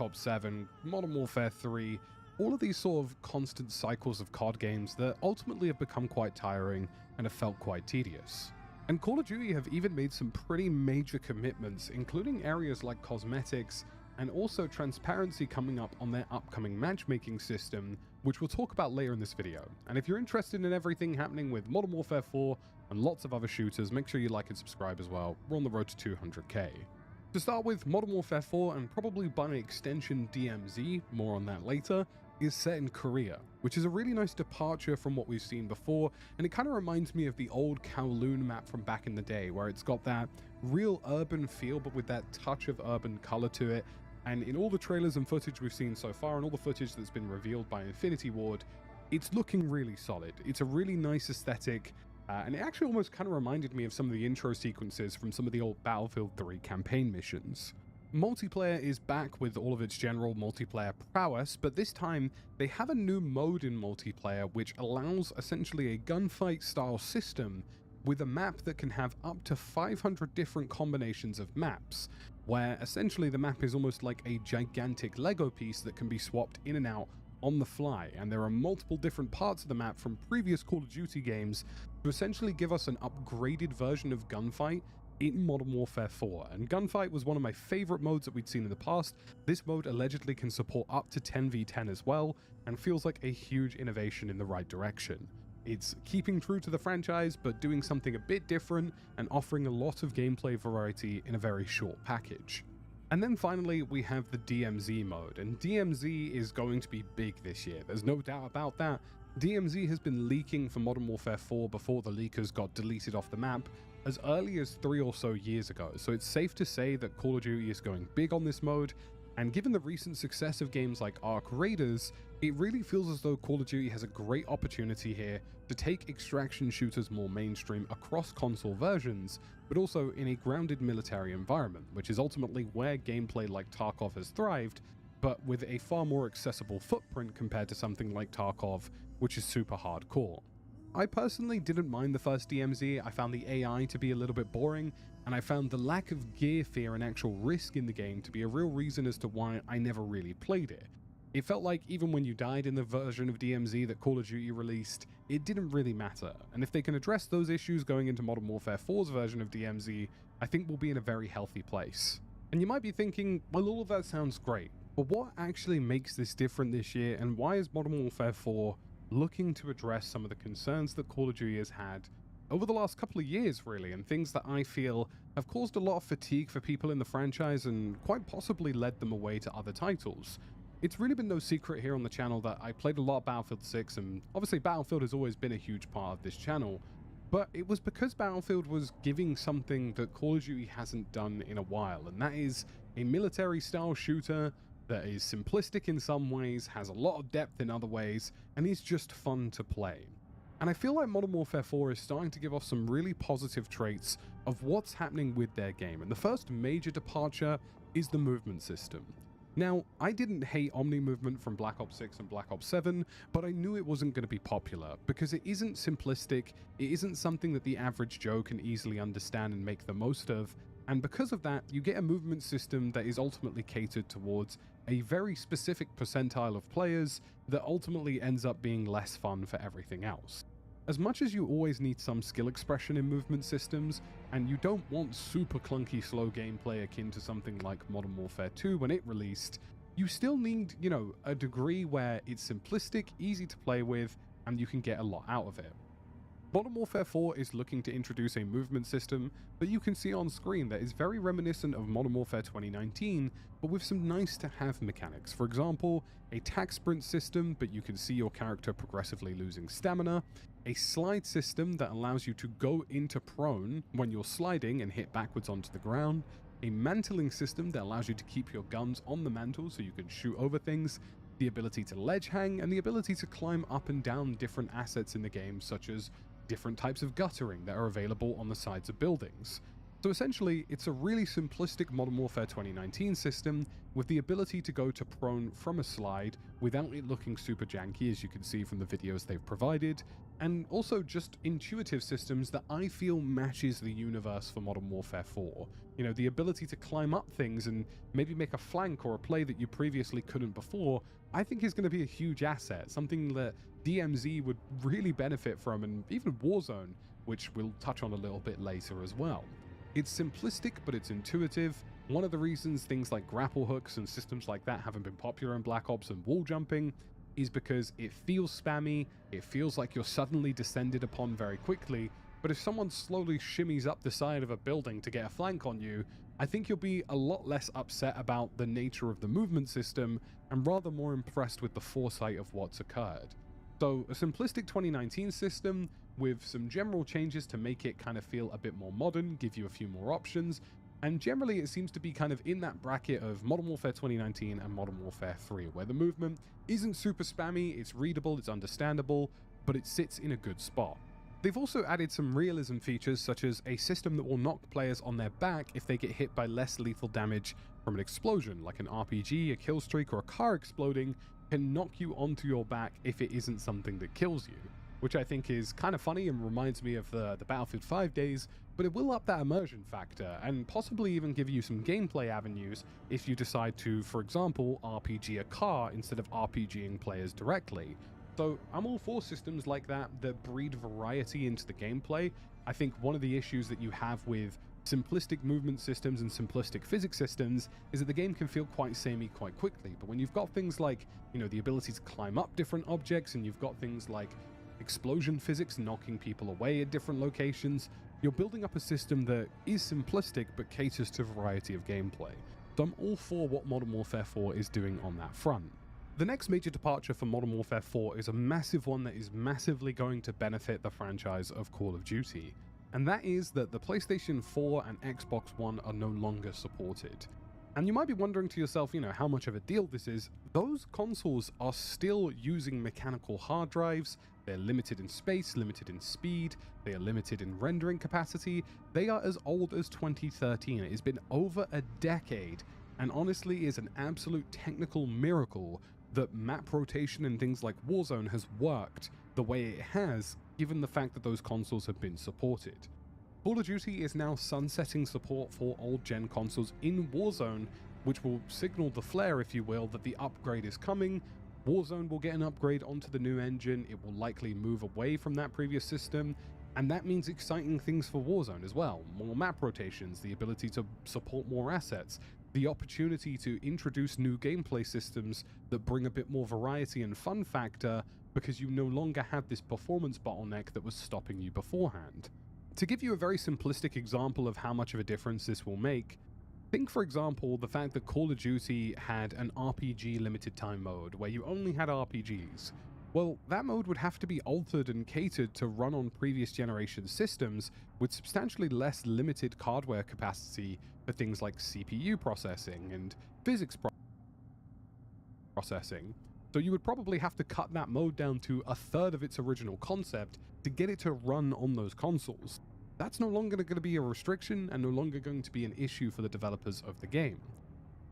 Ops 7, Modern Warfare 3, all of these sort of constant cycles of COD games that ultimately have become quite tiring and have felt quite tedious. And Call of Duty have even made some pretty major commitments, including areas like cosmetics and also transparency coming up on their upcoming matchmaking system, which we'll talk about later in this video. And if you're interested in everything happening with Modern Warfare 4 and lots of other shooters, make sure you like and subscribe as well. We're on the road to 200k. To start with, Modern Warfare 4, and probably by extension DMZ, more on that later, is set in Korea, which is a really nice departure from what we've seen before, and it kind of reminds me of the old Kowloon map from back in the day, where it's got that real urban feel, but with that touch of urban color to it. And in all the trailers and footage we've seen so far, and all the footage that's been revealed by Infinity Ward, it's looking really solid. It's a really nice aesthetic, and it actually almost kind of reminded me of some of the intro sequences from some of the old Battlefield 3 campaign missions. Multiplayer is back with all of its general multiplayer prowess, but this time they have a new mode in multiplayer which allows essentially a gunfight style system with a map that can have up to 500 different combinations of maps, where essentially the map is almost like a gigantic Lego piece that can be swapped in and out on the fly, and there are multiple different parts of the map from previous Call of Duty games to essentially give us an upgraded version of gunfight in Modern Warfare 4. And gunfight was one of my favorite modes that we'd seen in the past. This mode allegedly can support up to 10v10 as well, and feels like a huge innovation in the right direction. It's keeping true to the franchise, but doing something a bit different and offering a lot of gameplay variety in a very short package. And then finally, we have the DMZ mode, and DMZ is going to be big this year, there's no doubt about that. DMZ has been leaking for Modern Warfare 4 before the leakers got deleted off the map, as early as 3 or so years ago, so it's safe to say that Call of Duty is going big on this mode, and given the recent success of games like Ark Raiders, it really feels as though Call of Duty has a great opportunity here to take extraction shooters more mainstream across console versions, but also in a grounded military environment, which is ultimately where gameplay like Tarkov has thrived, but with a far more accessible footprint compared to something like Tarkov, which is super hardcore. I personally didn't mind the first DMZ, I found the AI to be a little bit boring, and I found the lack of gear fear and actual risk in the game to be a real reason as to why I never really played it. It felt like even when you died in the version of DMZ that Call of Duty released, it didn't really matter, and if they can address those issues going into Modern Warfare 4's version of DMZ, I think we'll be in a very healthy place. And you might be thinking, well, all of that sounds great, but what actually makes this different this year, and why is Modern Warfare 4 looking to address some of the concerns that Call of Duty has had over the last couple of years, really, and things that I feel have caused a lot of fatigue for people in the franchise and quite possibly led them away to other titles. It's really been no secret here on the channel that I played a lot of Battlefield 6, and obviously Battlefield has always been a huge part of this channel, but it was because Battlefield was giving something that Call of Duty hasn't done in a while, and that is a military-style shooter that is simplistic in some ways, has a lot of depth in other ways, and is just fun to play. And I feel like Modern Warfare 4 is starting to give off some really positive traits of what's happening with their game, and the first major departure is the movement system. Now, I didn't hate Omni movement from Black Ops 6 and Black Ops 7, but I knew it wasn't going to be popular, because it isn't simplistic, it isn't something that the average Joe can easily understand and make the most of, and because of that, you get a movement system that is ultimately catered towards a very specific percentile of players that ultimately ends up being less fun for everything else. As much as you always need some skill expression in movement systems, and you don't want super clunky slow gameplay akin to something like Modern Warfare 2 when it released, you still need, a degree where it's simplistic, easy to play with, and you can get a lot out of it. Modern Warfare 4 is looking to introduce a movement system that you can see on screen that is very reminiscent of Modern Warfare 2019, but with some nice to have mechanics. For example, a tac sprint system, but you can see your character progressively losing stamina, a slide system that allows you to go into prone when you're sliding and hit backwards onto the ground, a mantling system that allows you to keep your guns on the mantle so you can shoot over things, the ability to ledge hang, and the ability to climb up and down different assets in the game, such as different types of guttering that are available on the sides of buildings. So essentially, it's a really simplistic Modern Warfare 2019 system with the ability to go to prone from a slide without it looking super janky, as you can see from the videos they've provided, and also just intuitive systems that I feel matches the universe for Modern Warfare 4. The ability to climb up things and maybe make a flank or a play that you previously couldn't before, I think is going to be a huge asset, something that DMZ would really benefit from, and even Warzone, which we'll touch on a little bit later as well. It's simplistic, but it's intuitive. One of the reasons things like grapple hooks and systems like that haven't been popular in Black Ops and wall jumping is because it feels spammy, it feels like you're suddenly descended upon very quickly, but if someone slowly shimmies up the side of a building to get a flank on you, I think you'll be a lot less upset about the nature of the movement system and rather more impressed with the foresight of what's occurred. So a simplistic 2019 system with some general changes to make it kind of feel a bit more modern, give you a few more options, and generally it seems to be kind of in that bracket of Modern Warfare 2019 and Modern Warfare 3, where the movement isn't super spammy, it's readable, it's understandable, but it sits in a good spot. They've also added some realism features, such as a system that will knock players on their back if they get hit by less lethal damage from an explosion, like an RPG, a kill streak, or a car exploding can knock you onto your back if it isn't something that kills you, which I think is kind of funny and reminds me of the Battlefield 5 days, but it will up that immersion factor and possibly even give you some gameplay avenues if you decide to, for example, RPG a car instead of RPGing players directly. So I'm all for systems like that that breed variety into the gameplay. I think one of the issues that you have with simplistic movement systems and simplistic physics systems is that the game can feel quite samey quite quickly. But when you've got things like, you know, the ability to climb up different objects, and you've got things like explosion physics knocking people away at different locations, you're building up a system that is simplistic but caters to variety of gameplay. So I'm all for what Modern Warfare 4 is doing on that front. The next major departure for Modern Warfare 4 is a massive one that is massively going to benefit the franchise of Call of Duty, and that is that the PlayStation 4 and Xbox One are no longer supported. And you might be wondering to yourself, you know, how much of a deal this is. Those consoles are still using mechanical hard drives, they're limited in space, limited in speed, they are limited in rendering capacity, they are as old as 2013, it has been over a decade, and honestly is an absolute technical miracle that map rotation and things like Warzone has worked the way it has, given the fact that those consoles have been supported. Call of Duty is now sunsetting support for old-gen consoles in Warzone, which will signal the flare, if you will, that the upgrade is coming. Warzone will get an upgrade onto the new engine, it will likely move away from that previous system, and that means exciting things for Warzone as well. More map rotations, the ability to support more assets, the opportunity to introduce new gameplay systems that bring a bit more variety and fun factor because you no longer have this performance bottleneck that was stopping you beforehand. To give you a very simplistic example of how much of a difference this will make, think for example the fact that Call of Duty had an RPG limited time mode where you only had RPGs. Well, that mode would have to be altered and catered to run on previous generation systems with substantially less limited hardware capacity for things like CPU processing and physics processing. So you would probably have to cut that mode down to a third of its original concept to get it to run on those consoles. That's no longer going to be a restriction and no longer going to be an issue for the developers of the game.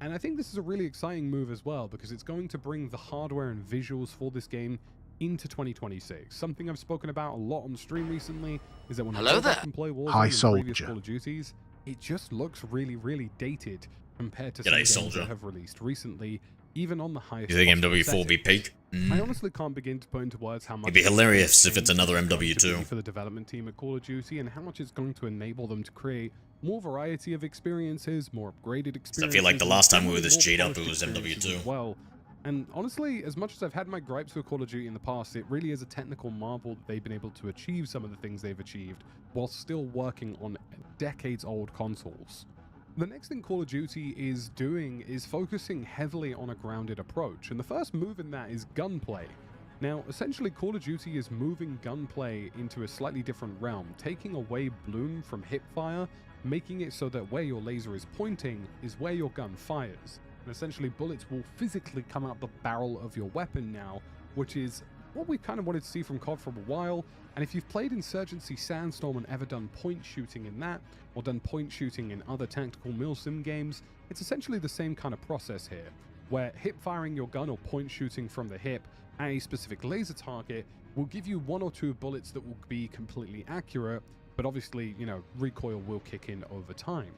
And I think this is a really exciting move as well, because it's going to bring the hardware and visuals for this game into 2026. Something I've spoken about a lot on stream recently is that when I go back and play Warzone and previous Call of Duties, it just looks really, really dated compared to some games that have released recently, even on the highest. You think MW4 will be peak? I honestly can't begin to put into words how much it'd be hilarious if it's another MW2 for the development team at Call of Duty, and how much it's going to enable them to create more variety of experiences, more upgraded experiences. I feel like the last time we were this G'd up, it was MW2. Well, and honestly, as much as I've had my gripes with Call of Duty in the past, it really is a technical marvel that they've been able to achieve some of the things they've achieved while still working on decades-old consoles. The next thing Call of Duty is doing is focusing heavily on a grounded approach, and the first move in that is gunplay. Now, essentially, Call of Duty is moving gunplay into a slightly different realm, taking away bloom from hipfire, making it so that where your laser is pointing is where your gun fires. And essentially, bullets will physically come out the barrel of your weapon now, which is what we kind of wanted to see from COD for a while. And if you've played Insurgency Sandstorm and ever done point shooting in that, or done point shooting in other tactical milsim games, it's essentially the same kind of process here, where hip firing your gun or point shooting from the hip at a specific laser target will give you one or two bullets that will be completely accurate, but obviously, you know, recoil will kick in over time.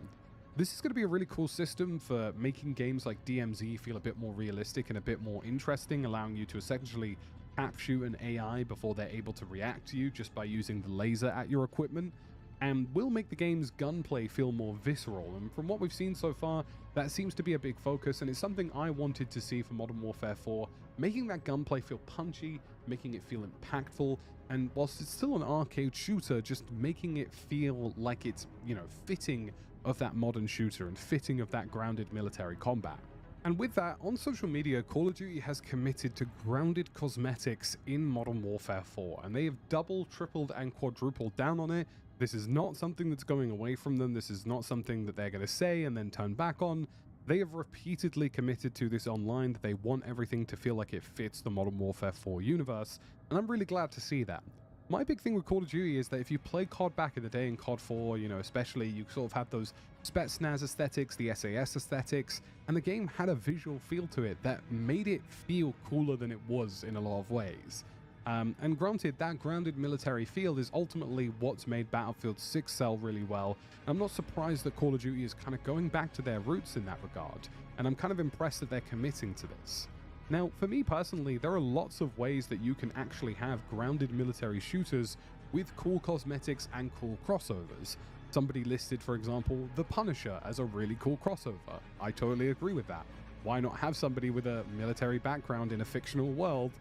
This is going to be a really cool system for making games like DMZ feel a bit more realistic and a bit more interesting, allowing you to essentially tap shoot an AI before they're able to react to you just by using the laser at your equipment. and will make the game's gunplay feel more visceral. And from what we've seen so far, that seems to be a big focus, and it's something I wanted to see for Modern Warfare 4, making that gunplay feel punchy, making it feel impactful, and whilst it's still an arcade shooter, just making it feel like it's, you know, fitting of that modern shooter and fitting of that grounded military combat. And with that, on social media, Call of Duty has committed to grounded cosmetics in Modern Warfare 4, and they have doubled, tripled, and quadrupled down on it. This is not something that's going away from them. This is not something that they're going to say and then turn back on. They have repeatedly committed to this online, that they want everything to feel like it fits the Modern Warfare 4 universe, and I'm really glad to see that. My big thing with Call of Duty is that if you play COD back in the day in COD 4, you know, especially, you sort of had those Spetsnaz aesthetics, the SAS aesthetics, and the game had a visual feel to it that made it feel cooler than it was in a lot of ways. And granted, that grounded military feel is ultimately what's made Battlefield 6 sell really well. I'm not surprised that Call of Duty is kind of going back to their roots in that regard, and I'm kind of impressed that they're committing to this. Now, for me personally, there are lots of ways that you can actually have grounded military shooters with cool cosmetics and cool crossovers. Somebody listed, for example, The Punisher as a really cool crossover. I totally agree with that. Why not have somebody with a military background in a fictional world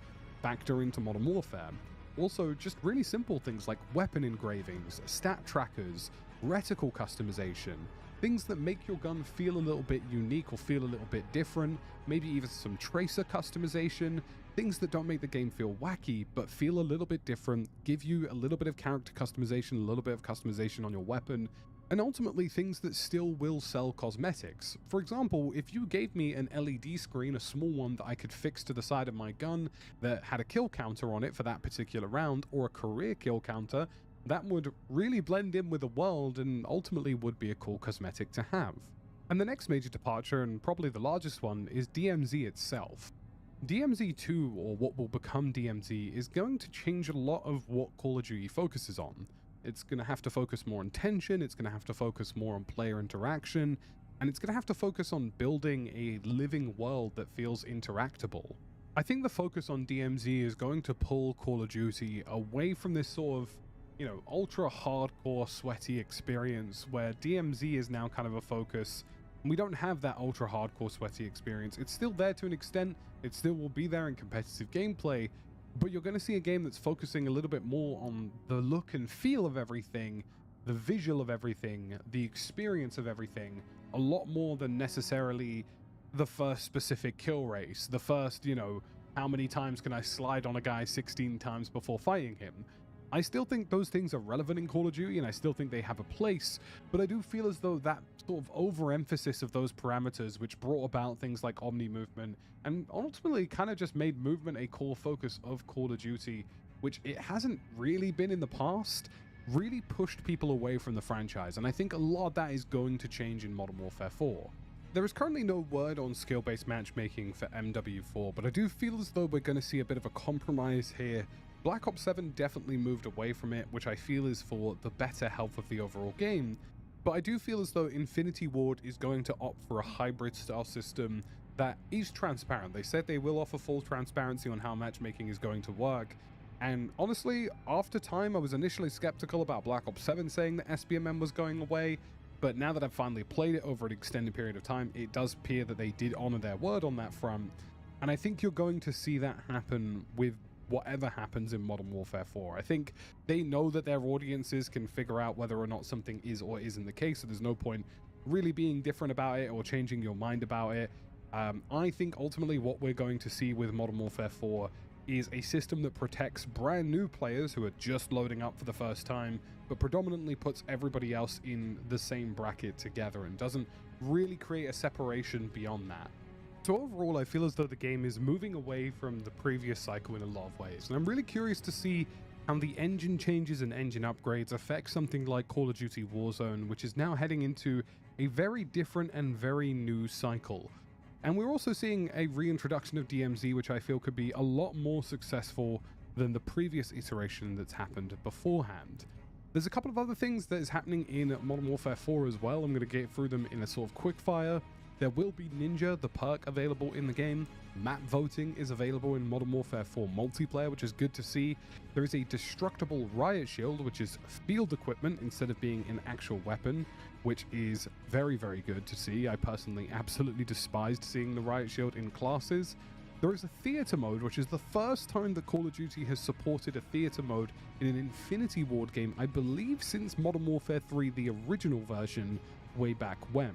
factor into Modern Warfare? Also, just really simple things like weapon engravings, stat trackers, reticle customization, things that make your gun feel a little bit unique or feel a little bit different, maybe even some tracer customization, things that don't make the game feel wacky but feel a little bit different, give you a little bit of character customization, a little bit of customization on your weapon, and ultimately things that still will sell cosmetics. For example, if you gave me an LED screen, a small one that I could fix to the side of my gun that had a kill counter on it for that particular round, or a career kill counter, that would really blend in with the world and ultimately would be a cool cosmetic to have. And the next major departure, and probably the largest one, is DMZ itself. DMZ2, or what will become DMZ, is going to change a lot of what Call of Duty focuses on. It's going to have to focus more on tension, it's going to have to focus more on player interaction, and it's going to have to focus on building a living world that feels interactable. I think the focus on DMZ is going to pull Call of Duty away from this sort of, you know, ultra hardcore sweaty experience where DMZ is now kind of a focus. We don't have that ultra hardcore sweaty experience. It's still there to an extent, it still will be there in competitive gameplay, but you're going to see a game that's focusing a little bit more on the look and feel of everything, the visual of everything, the experience of everything, a lot more than necessarily the first specific kill race, the first, you know, how many times can I slide on a guy 16 times before fighting him. I still think those things are relevant in Call of Duty, and I still think they have a place, but I do feel as though that sort of overemphasis of those parameters, which brought about things like Omni movement, and ultimately kind of just made movement a core focus of Call of Duty, which it hasn't really been in the past, really pushed people away from the franchise, and I think a lot of that is going to change in Modern Warfare 4. There is currently no word on skill-based matchmaking for MW4, but I do feel as though we're going to see a bit of a compromise here. Black Ops 7 definitely moved away from it, which I feel is for the better health of the overall game, but I do feel as though Infinity Ward is going to opt for a hybrid style system that is transparent. They said they will offer full transparency on how matchmaking is going to work, and honestly, after time I was initially skeptical about Black Ops 7 saying that SBMM was going away, but now that I've finally played it over an extended period of time, it does appear that they did honor their word on that front, and I think you're going to see that happen with whatever happens in Modern Warfare 4. I think they know that their audiences can figure out whether or not something is or isn't the case, so there's no point really being different about it or changing your mind about it. I think ultimately what we're going to see with Modern Warfare 4 is a system that protects brand new players who are just loading up for the first time, but predominantly puts everybody else in the same bracket together and doesn't really create a separation beyond that. So overall, I feel as though the game is moving away from the previous cycle in a lot of ways, and I'm really curious to see how the engine changes and engine upgrades affect something like Call of Duty Warzone, which is now heading into a very different and very new cycle. And we're also seeing a reintroduction of DMZ, which I feel could be a lot more successful than the previous iteration that's happened beforehand. There's a couple of other things that is happening in Modern Warfare 4 as well. I'm going to get through them in a sort of quick fire. There will be Ninja, the perk, available in the game. Map voting is available in Modern Warfare 4 multiplayer, which is good to see. There is a destructible riot shield, which is field equipment instead of being an actual weapon, which is very, very good to see. I personally absolutely despised seeing the riot shield in classes. There is a theater mode, which is the first time that Call of Duty has supported a theater mode in an Infinity Ward game, I believe since Modern Warfare 3, the original version, way back when.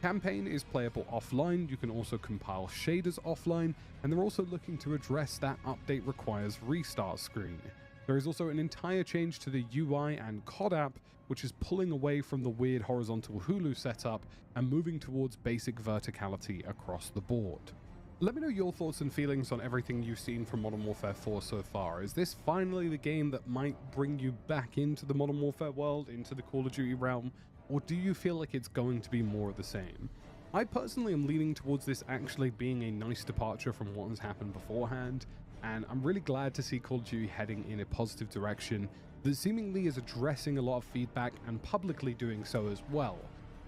Campaign is playable offline, you can also compile shaders offline, and they're also looking to address that update requires restart screen. There is also an entire change to the UI and COD app, which is pulling away from the weird horizontal Hulu setup and moving towards basic verticality across the board. Let me know your thoughts and feelings on everything you've seen from Modern Warfare 4 so far. Is this finally the game that might bring you back into the Modern Warfare world, into the Call of Duty realm? Or do you feel like it's going to be more of the same? I personally am leaning towards this actually being a nice departure from what has happened beforehand, and I'm really glad to see Call of Duty heading in a positive direction that seemingly is addressing a lot of feedback and publicly doing so as well.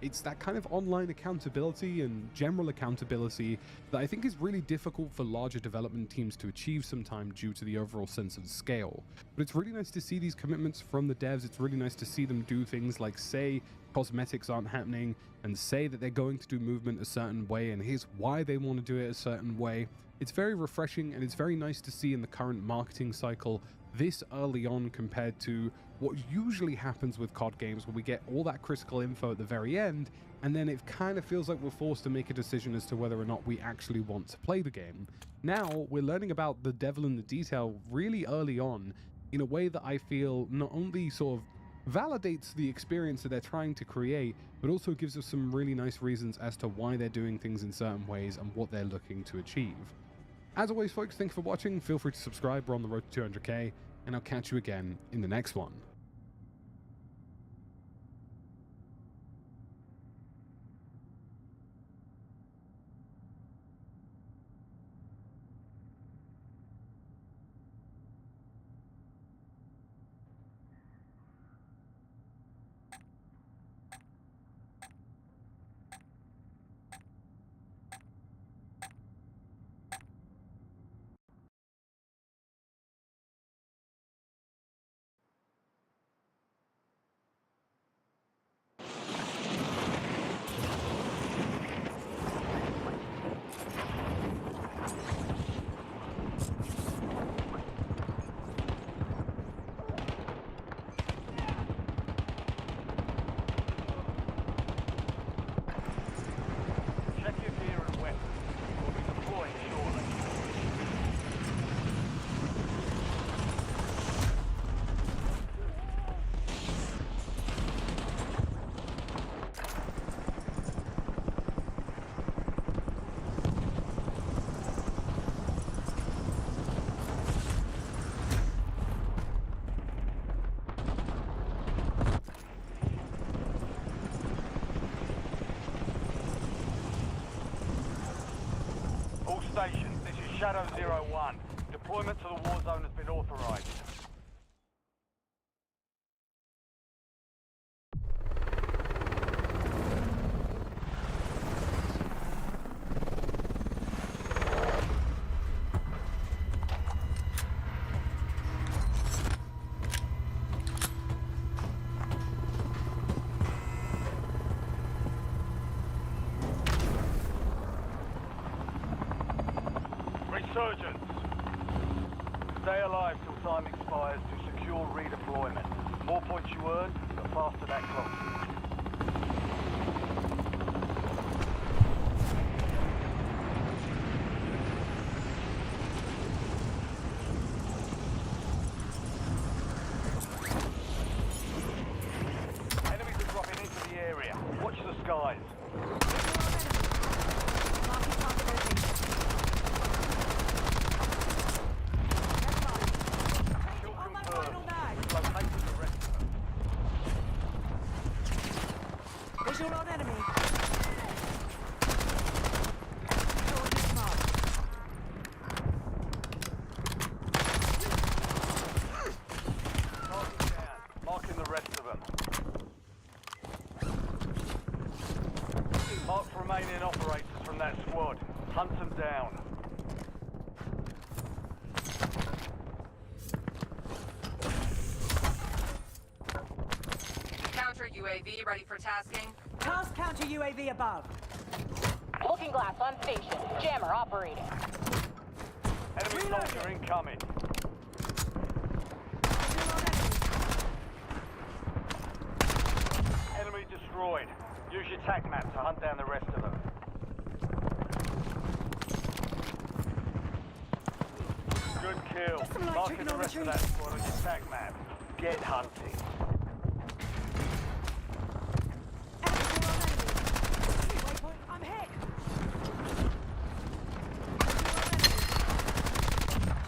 It's that kind of online accountability and general accountability that I think is really difficult for larger development teams to achieve sometimes due to the overall sense of scale. But it's really nice to see these commitments from the devs. It's really nice to see them do things like say cosmetics aren't happening and say that they're going to do movement a certain way and here's why they want to do it a certain way. It's very refreshing and it's very nice to see in the current marketing cycle this early on compared to what usually happens with COD games where we get all that critical info at the very end and then it kind of feels like we're forced to make a decision as to whether or not we actually want to play the game. Now we're learning about the devil in the detail really early on in a way that I feel not only sort of validates the experience that they're trying to create, but also gives us some really nice reasons as to why they're doing things in certain ways and what they're looking to achieve. As always, folks, thank you for watching. Feel free to subscribe. We're on the road to 200k, and I'll catch you again in the next one. Stations, this is Shadow 01. Deployment to the war zone has been authorized. Resurgence. Stay alive till time expires to secure redeployment. More points you earn, the faster that clock. Enemies are dropping into the area. Watch the skies. Hunt them down. Counter UAV ready for tasking. Task counter UAV above. Looking glass on station. Jammer operating. Enemy soldier incoming. Enemy destroyed. Use your tac map to hunt down the rest of them. Good kill. Marking the rest of that squad on your tac map. Get hunting. I'm hit.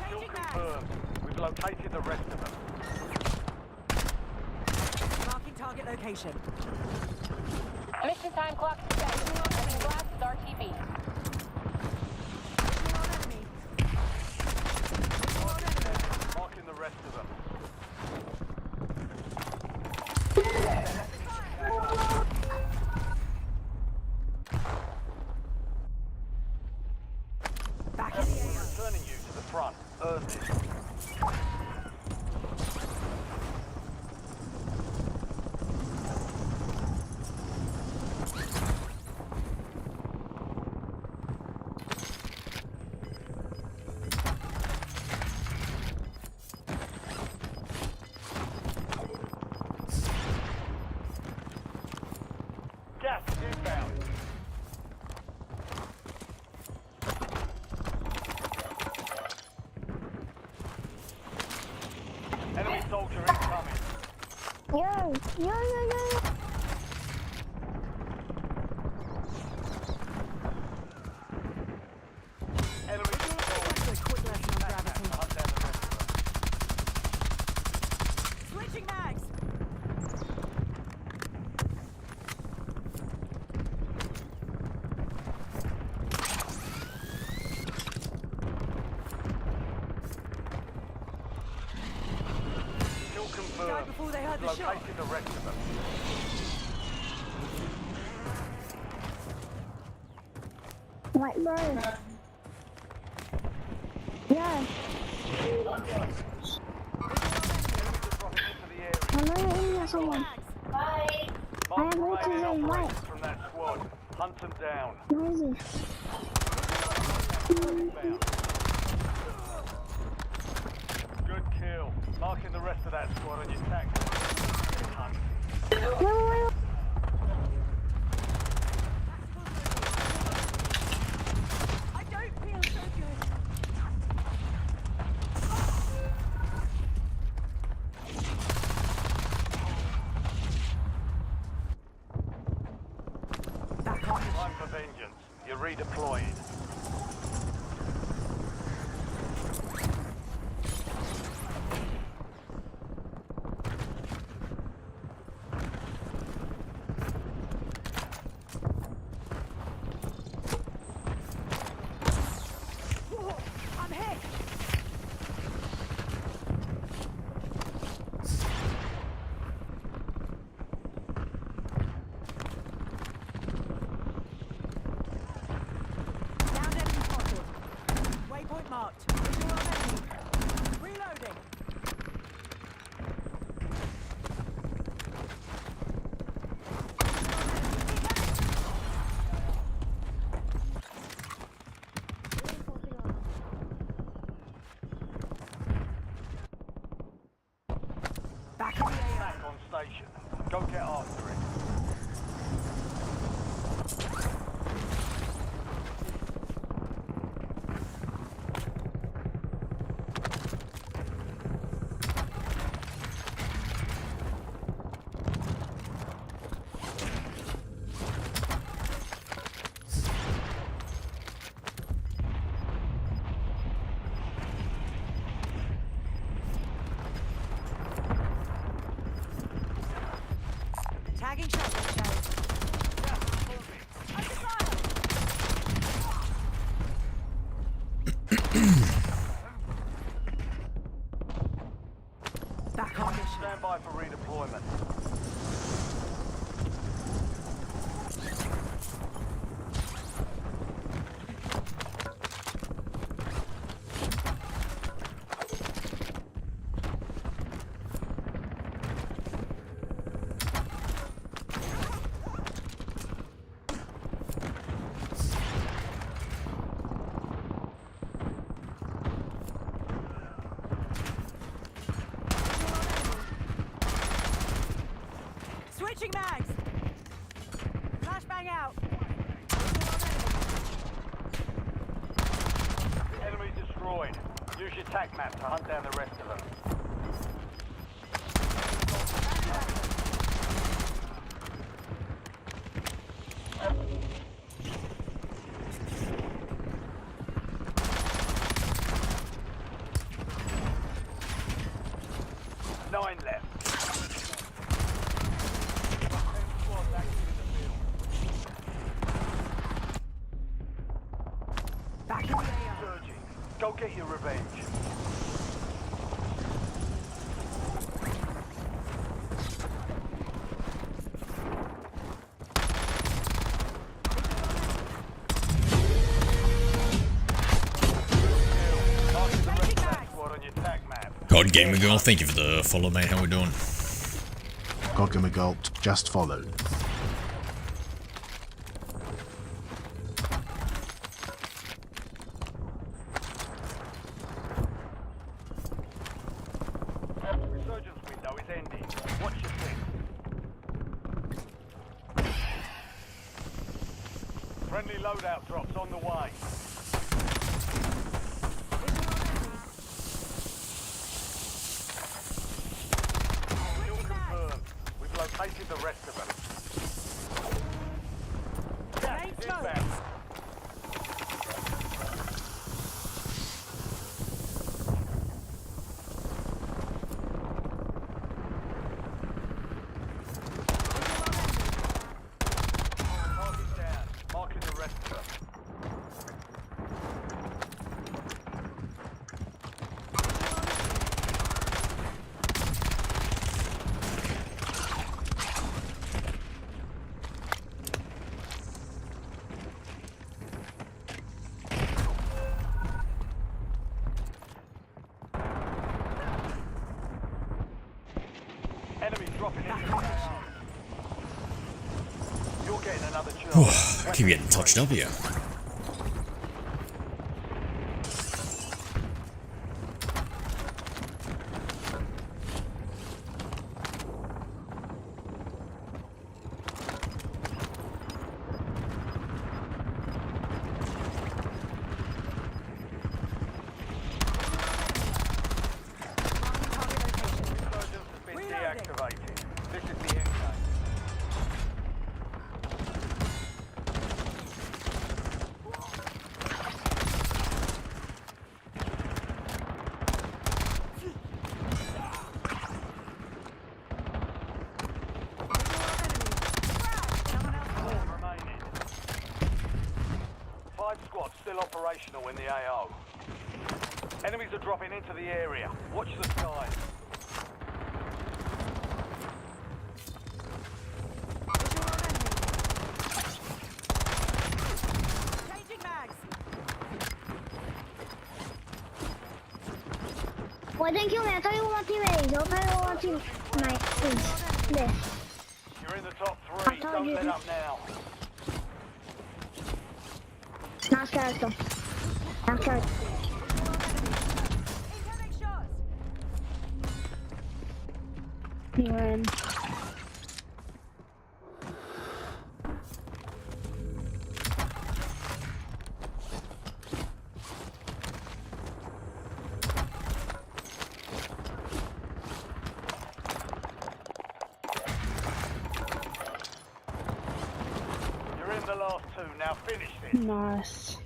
Kill confirmed. We've located the rest of them. Marking target location. Mission time clock set. Looking glass is RTB. Marking the rest of them. Back in the air. Returning you to the front. Earn this. Gas inbound. Enemy soldier incoming. Enemy soldier. Quick lesson on gravity. Hunt down the rest of them. Switching mags. Kill Died confirmed. before they heard the shot. Located the rest of them. What, bro? Yeah. I'm not in someone. Bye. I have Mark witches remaining in white. operators from that squad. Hunt them down. Where is he? Inbound. Good kill. Marking the rest of that squad on your tac. Hunt. No. I don't feel so good. Back on. Time for vengeance. You're redeployed. I'm hit. Down Use your tac map to hunt down the rest of them. Nine left. Back in the AO. Surging. Go get your revenge. Marking the rest of that squad on your tac map. God Gamer Girl, thank you for the follow, mate. How we doing? Godgamer Gulped just followed. Resurgence window is ending. Watch your six. Friendly loadout drops on the way. Kill confirmed. We've located the rest of them. Gas is inbound. Target down. Marking the rest of them. Enemy dropping into the AO. You're getting another chance. I keep getting touched up here. Resurgence has been deactivated. This is the end game. Four remaining. 5 squads still operational in the AO. Enemies are dropping into the area. Watch the skies. Changing mags. Why didn't kill me? I thought you were on teammates. I thought you were on teammates. There. You're in the top 3. I told Don't you. let up now. Nice character. Nice character. Incoming shots. You win. You're in the last 2. Now finish this. Nice.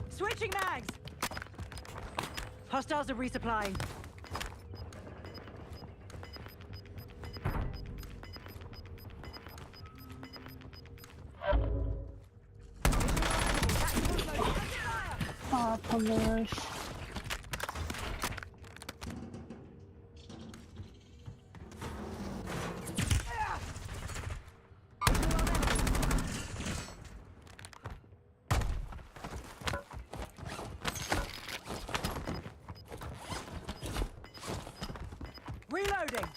Switching mags. Hostiles are resupplying. Oh, up on the roof. Reloading.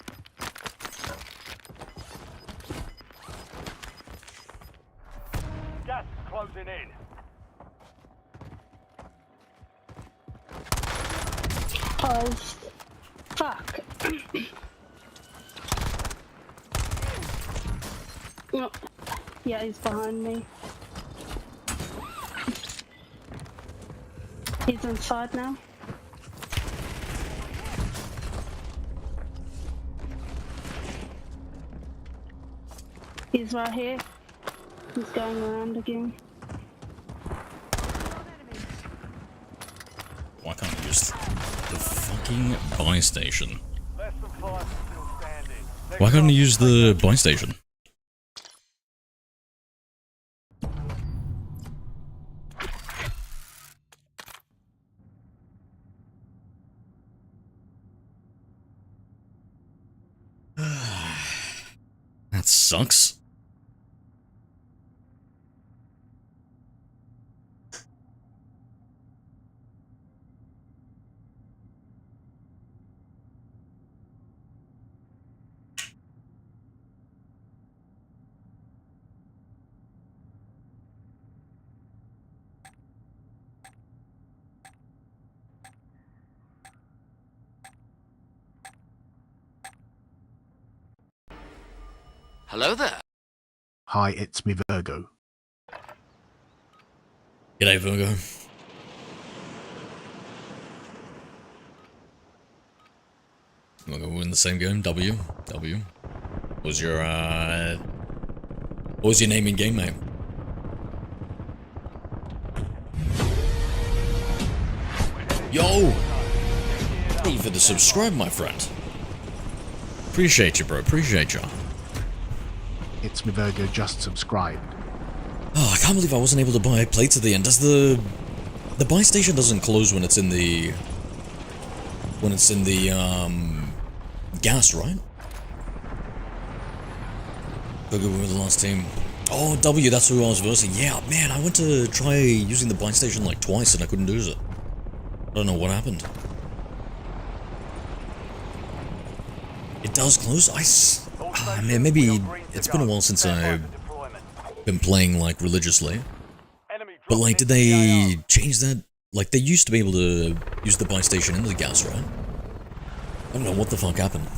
Gas is closing in. Oh, fuck. Oh. Yeah, he's behind me. He's inside now. He's right here. He's going around again. Why can't I use the fucking buy station? Less than 5 still standing. Why can't I use the buy station? That sucks. Hello there. Hi, it's me, Virgo. G'day, Virgo. Look, we're in the same game. W. What was your name in game, mate? Yo! Thank you for the subscribe, my friend. Appreciate you, bro. Appreciate you. It's me, Virgo, just subscribed. Oh, I can't believe I wasn't able to buy plates at the end. Does the buy station doesn't close when it's in the gas, right? Look, we were the last team. Oh, W, that's who I was versing. Yeah, man, I went to try using the buy station like twice and I couldn't do it. I don't know what happened. It does close? Man, maybe it's been a while since I've been playing, like, religiously. But, like, did they change that? Like, they used to be able to use the buy station in the gas, right? I don't know what the fuck happened.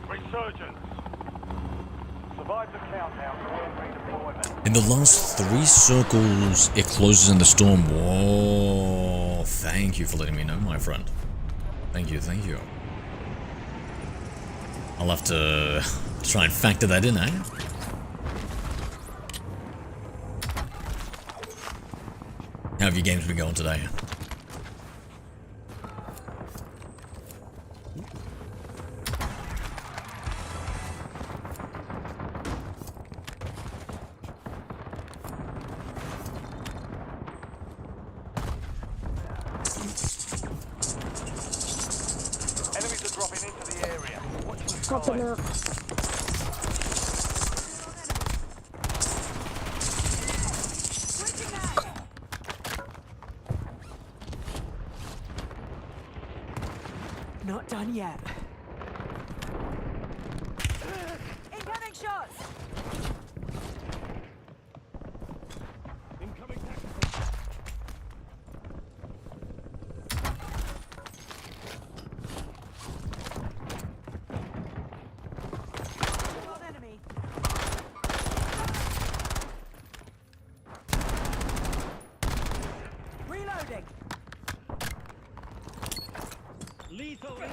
Resurgence. Survive the countdown to world redeployment. In the last 3 circles, it closes in the storm. Whoa. Thank you for letting me know, my friend. Thank you, thank you. I'll have to try and factor that in, eh? How have your games been going today? Enemies are dropping into the area. Watch the Popping skies. up. Not done yet. Incoming shots! Enemy. Reloading.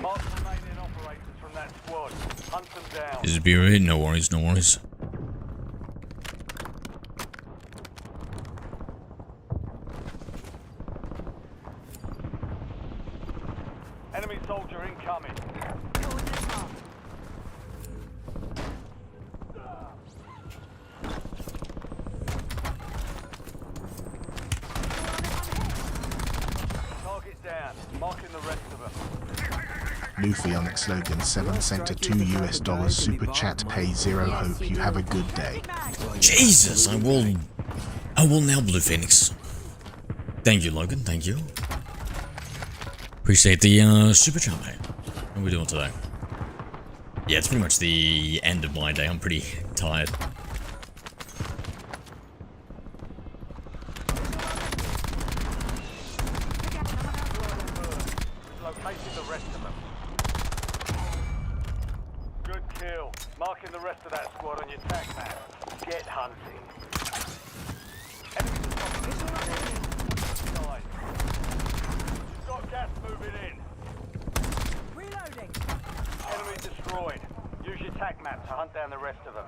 Mark the remaining operators from that squad. Hunt them down. This is B-Raid, no worries, no worries. Enemy soldier incoming. Coordinates marked. Target down. Marking the rest of them. Luffy on its slogan, 7 cent to $2 super chat, pay 0, hope you have a good day. Jesus, I will now, Blue Phoenix. Thank you, Logan, thank you. Appreciate the super chat, mate. How are we doing today? Yeah, it's pretty much the end of my day. I'm pretty tired. Locating the rest of them. Marking the rest of that squad on your tac map. Get hunting. Enemies are You've got gas moving in. Reloading. Enemy destroyed. Use your tac map to hunt down the rest of them.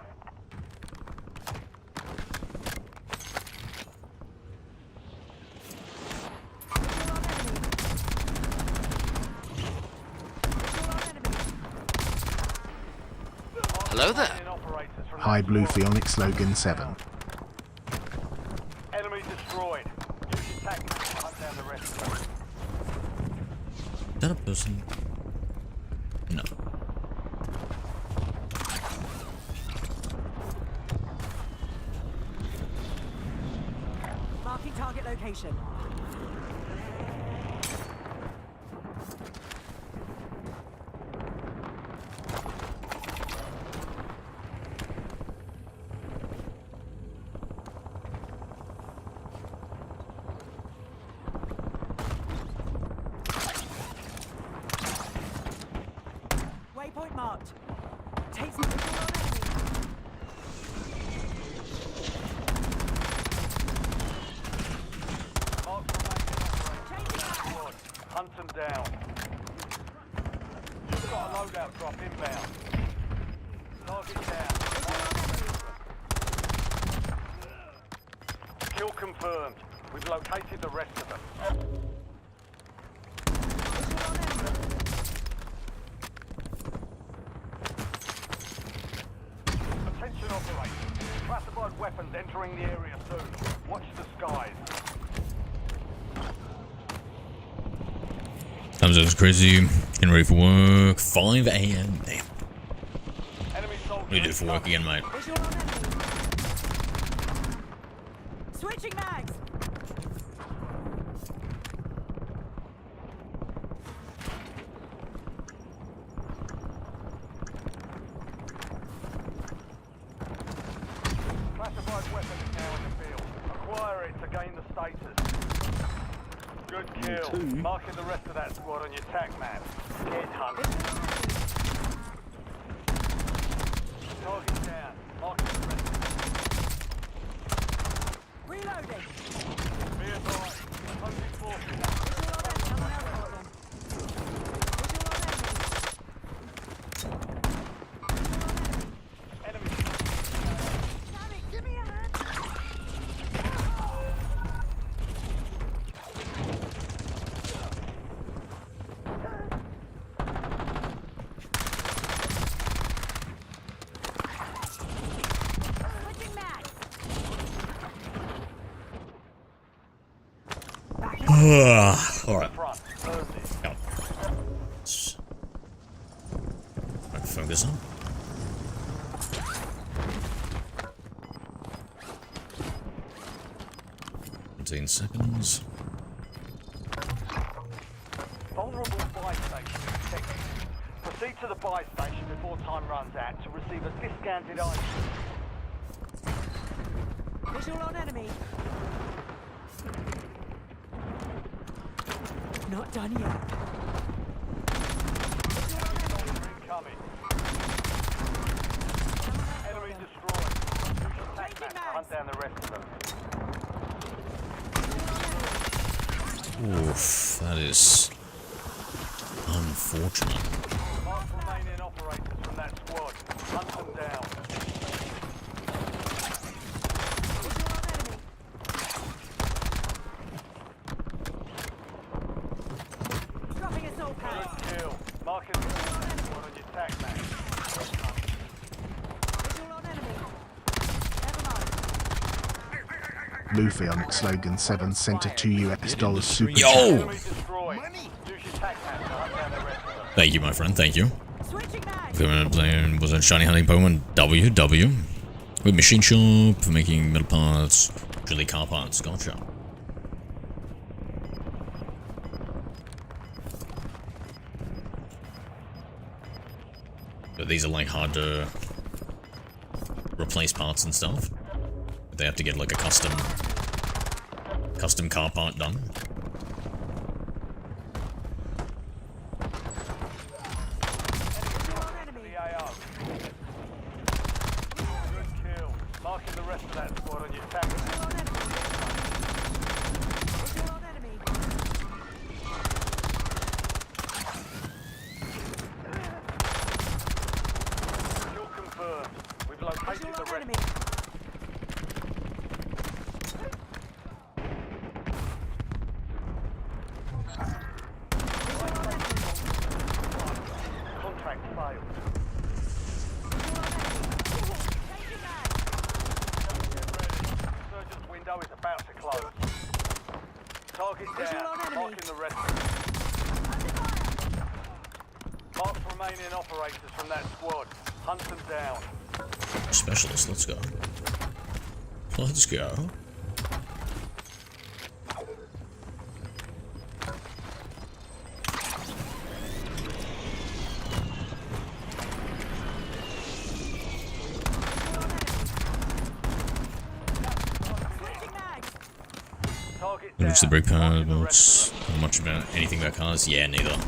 Hello there. Hi Bluefy Onyx Logan 7. Enemy destroyed. Use your tac map to hunt down the rest of them. Is that a person? No. Marking target location. Waypoint marked. Take some visual on enemy. Hunt them down. You've got a loadout drop inbound. Target down. Kill confirmed. We've located the rest of them. Attention operators. Classified weapons entering the area soon. Watch the skies. Time zone's crazy. Getting ready for work. 5 a.m. Damn. What do you do for work again, mate? Visual on enemy. Switching mags. Classified weapon is now in the field. Acquire it to gain the status. Good kill. Marking the rest of that squad on your tac map. Get hunted. Target down. Marking the rest. Reloading. Be advised. Hunting forces. Visual on enemy. Someone else got them. Visual on enemy. Enemy. Damn it, give me a hand. Switching mags. Alright. Front. Thursday. Focus on. Seconds. Vulnerable buy station detected. Proceed to the buy station before time runs out to receive a discounted item. Visual on enemy. Not done yet. Incoming. Enemy destroyed. Use your tac map to hunt down the rest of them. Oof, that is unfortunate. Mark remaining operators from that squad. Hunt them down. Dropping assault pad. Good kill. Marking the squad on your tac map. Visual on enemy. Never mind. Luffy Onyx Logan 7 sent a $2 super Yo! chat. Enemy destroyed. Use your tac map to hunt down the rest of them. Thank you, my friend. Thank you. Switching mags. Playing was a shiny hunting poem and WW. With machine shop for making metal parts, usually car parts. Gotcha. But these are like hard to replace parts and stuff. They have to get like a custom car part done. Target Visual down. on enemy. Marking the rest. Mark the remaining operators from that squad. Hunt them down. Specialist, let's go. Let's go. Target Reach the down. brake pad. Marking the rest Notes. of them. Not much about anything about cars. Yeah, neither. Enemies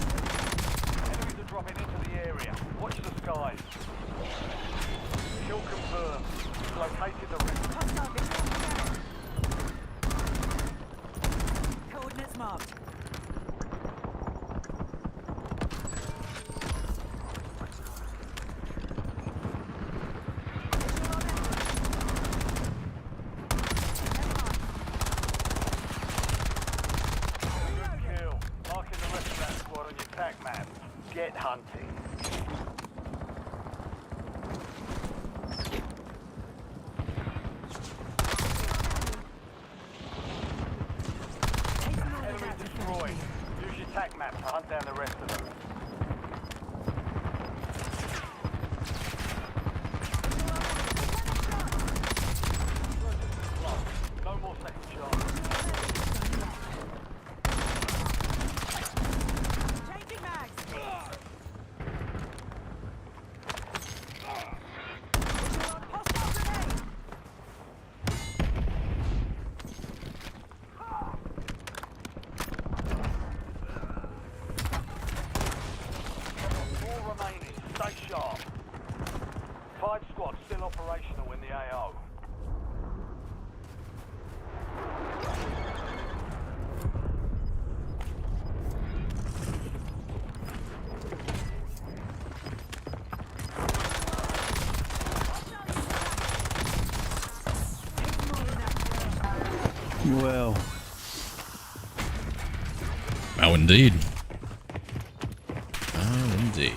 are dropping into the area. Watch the skies. Kill confirmed. Located the rift. Hostile visual on coordinates marked. Good kill. Marking the rest of that squad on your tac map. Get hunting. Enemy destroyed. Use your tac map to hunt down the rest of them. No more second chance. Changing mags. Visual on hostile grenade. Four remaining. Stay sharp. 5 squads still operational in the AO. Well, Oh, indeed. Oh, indeed.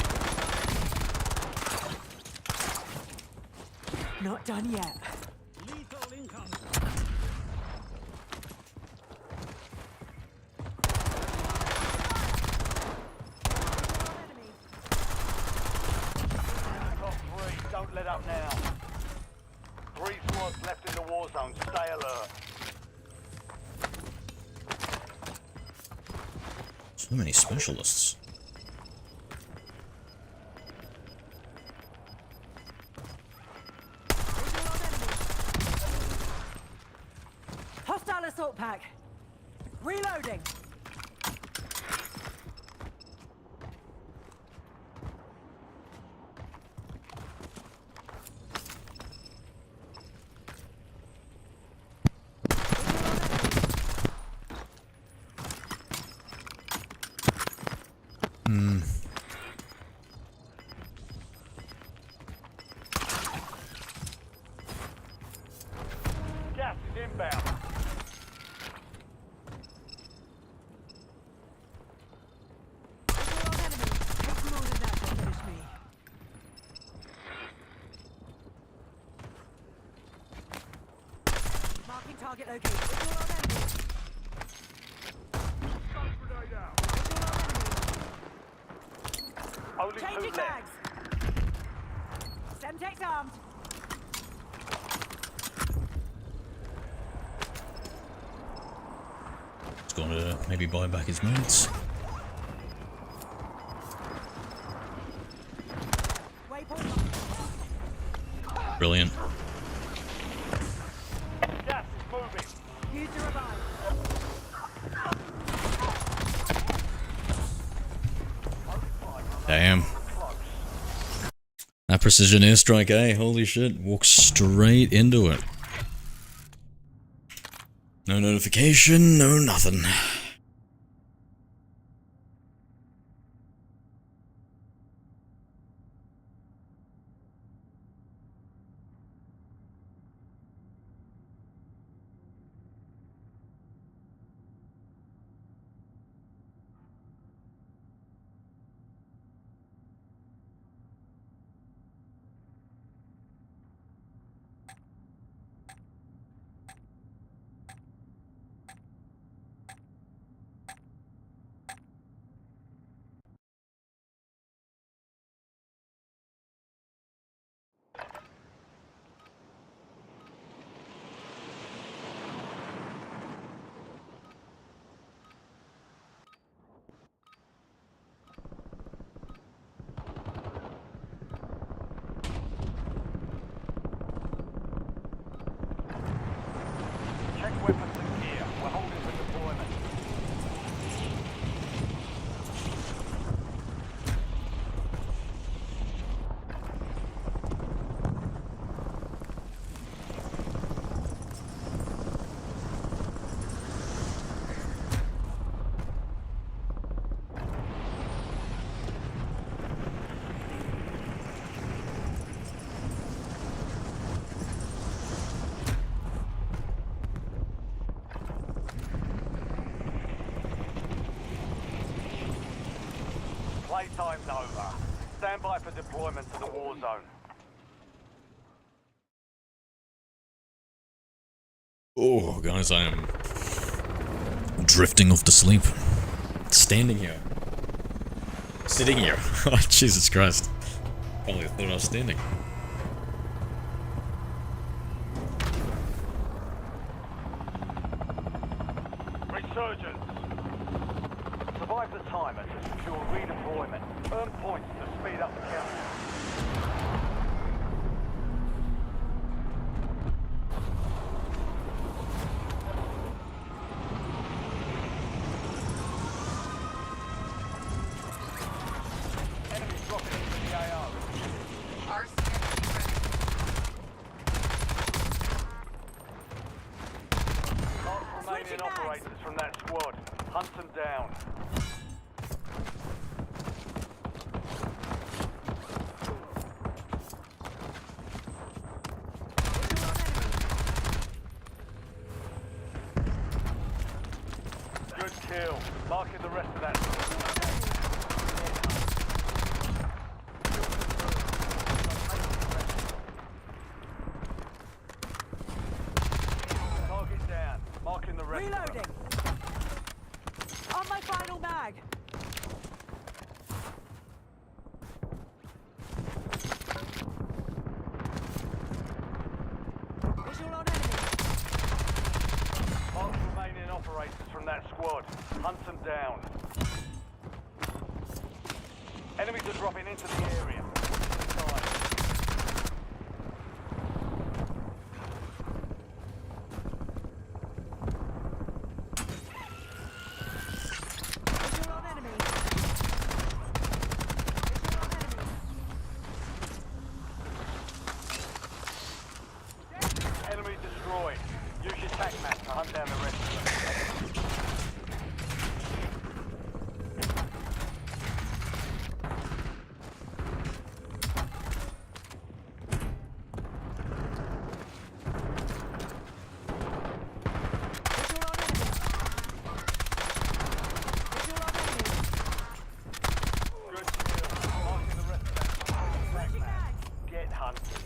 Not done yet. Top 3, don't let up now. 3 squads left in the war zone. Stay alert. So many specialists. Hostile assault pack. Reloading. Gas is inbound. Visual on enemy. Takes more than that to finish me. Marking target location. Visual on enemy. Grenade out. Visual on enemy. Only 2 Changing left. mags. Semtex armed. He's going to maybe buy back his mates. Waypoint. Brilliant. Gas is moving. Use to revive. Damn. That precision airstrike, eh? Holy shit. Walk straight into it. No notification, no nothing. Playtime's over. Stand by for deployment to the war zone. Oh, guys, I am drifting off to sleep. Standing here. Sitting here. Oh, Jesus Christ. Probably thought I was standing. Resurgence. Survive the timer to secure redeployment. Earn points to speed up the countdown. Enemies dropping into the AO. Mark remaining operators from that squad. Hunt them down. Good kill. Marking the rest of that. Target down. Marking the rest. Reloading. On my final mag. Visual on enemy. Mark remaining operators from that squad. Hunt them down. Enemies are dropping into the area. Visual on enemy. Enemy destroyed. Use your tac map to hunt down the rest of them. Visual on enemy. Visual on enemy. Good kill. Marking the rest of that. Tac map. Get hunted.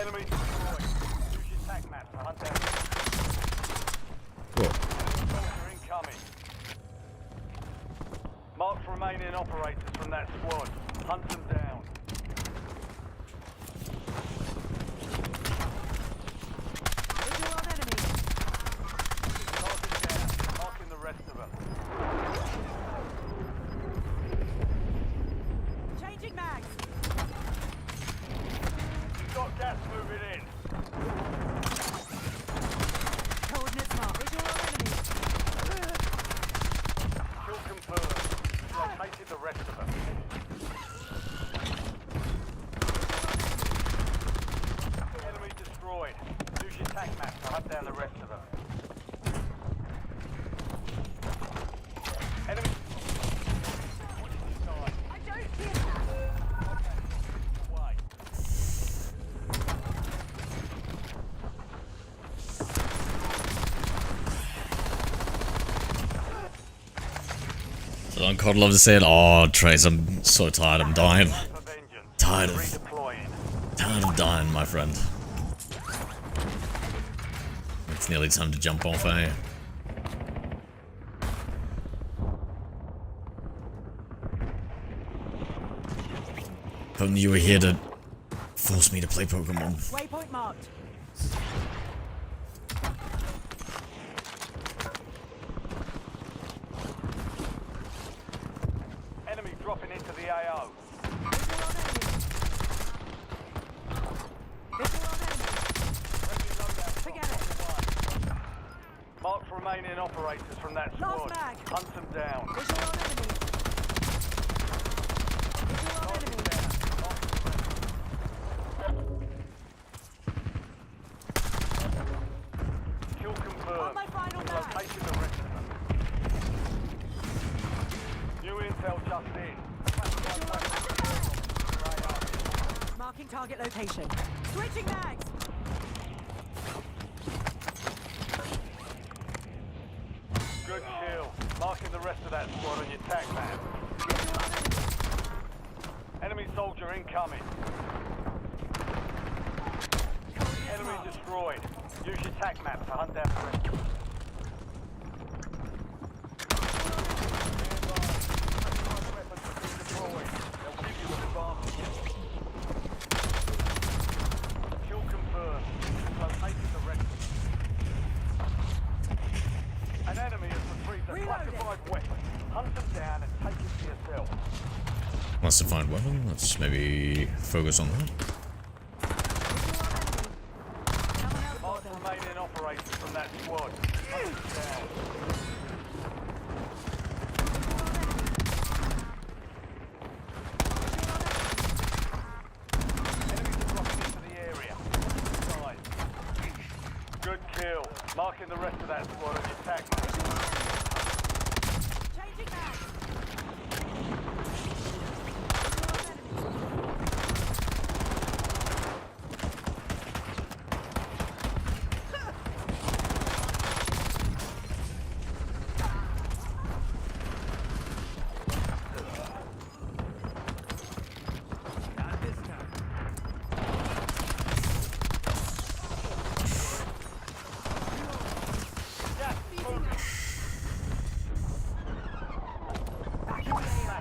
Enemy destroyed. Use your tac map to hunt down. Soldier incoming. Mark remaining operators from that squad. Hunt them down. Visual on enemy. Target down. Marking the rest of them. Changing mags. You've got gas moving in. Coordinates marked. Visual on enemy. Kill confirmed. Located the rest of them. Enemy destroyed. Use your tac map to hunt down the rest of them. Enemy. I don't hear that. Away. I'd love to say it. Oh, Trace, I'm so tired. I'm dying. For vengeance. Tired of Redeploying. dying, my friend. It's nearly time to jump off, eh? If only you were here to force me to play Pokemon. Waypoint marked. Enemy dropping into the AO. Visual on enemy. Forget it. Mark remaining operators from that Last squad. mag. Hunt them down. Visual on enemy. Visual on enemy. Kill confirmed. On my final mag. Located the rest of them. New intel just in. Marking target location. Switching mags. Good kill. Marking Marking the rest of that squad on your tac map. Enemy soldier incoming. Enemy destroyed. Use your tac map to hunt down the rest. Kill confirmed. Located the rest. An enemy has retrieved a classified weapon. Hunt them down and take it to yourself. Classified weapon. Let's maybe focus on that. Last remaining operators from that squad. Hunt them down. Enemies are dropping into the area. Good kill. Marking the rest of that squad on your tac map. Changing back.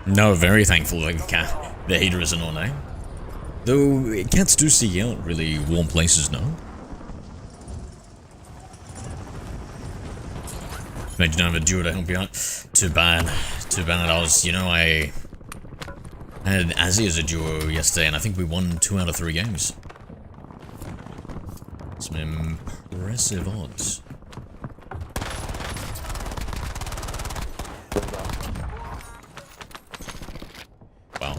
No, very thankful the heater isn't on, eh? Though cats do seek out really warm places, no? Imagine I have a duo to help you out. Too bad. Too bad. I was, you know, I had Azzy as a duo yesterday, and I think we won 2 out of 3 games. Some impressive odds. Wow.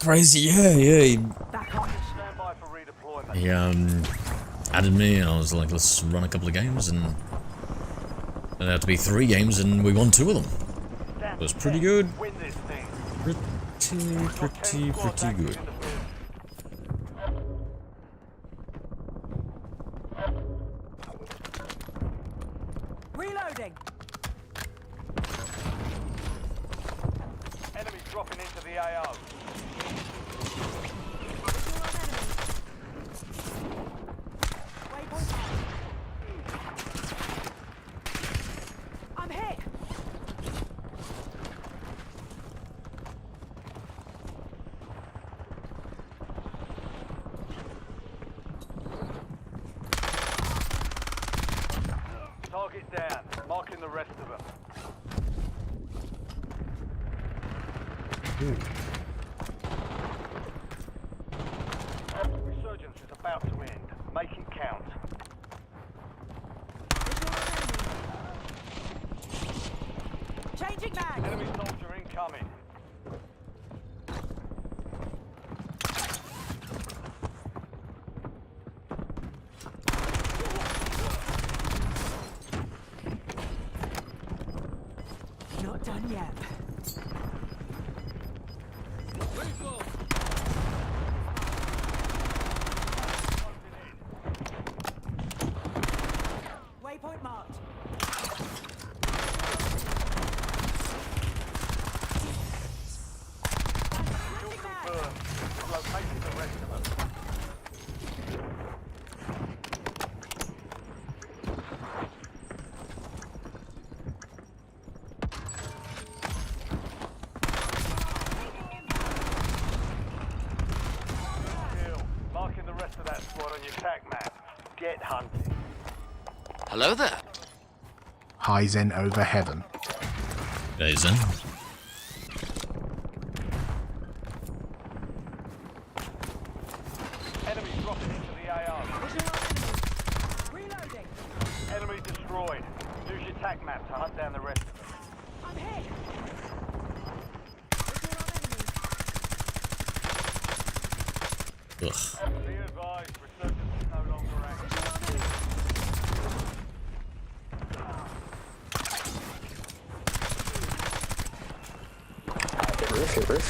Crazy, yeah. He added me, and I was like, let's run a couple of games, and it had to be 3 games, and we won 2 of them. It was pretty good. Pretty good. Reloading. Enemies dropping into the AO. I'm hit. Target down. Marking the rest of them. Resurgence is about to end. Make it count. Changing mag. Enemy soldier incoming. Not done yet. Waypoint marked. Kill confirmed. Located the rest of them. Kill. Marking the rest of that squad on your tac map. Get hunting. Hello there. High Zen over heaven. Hey, Zen. Enemy dropping into the AO. Reloading. Enemy destroyed. Use your tac map to hunt down the rest of them. I'm hit. Be advised, resurgence is no longer active. Hit roof.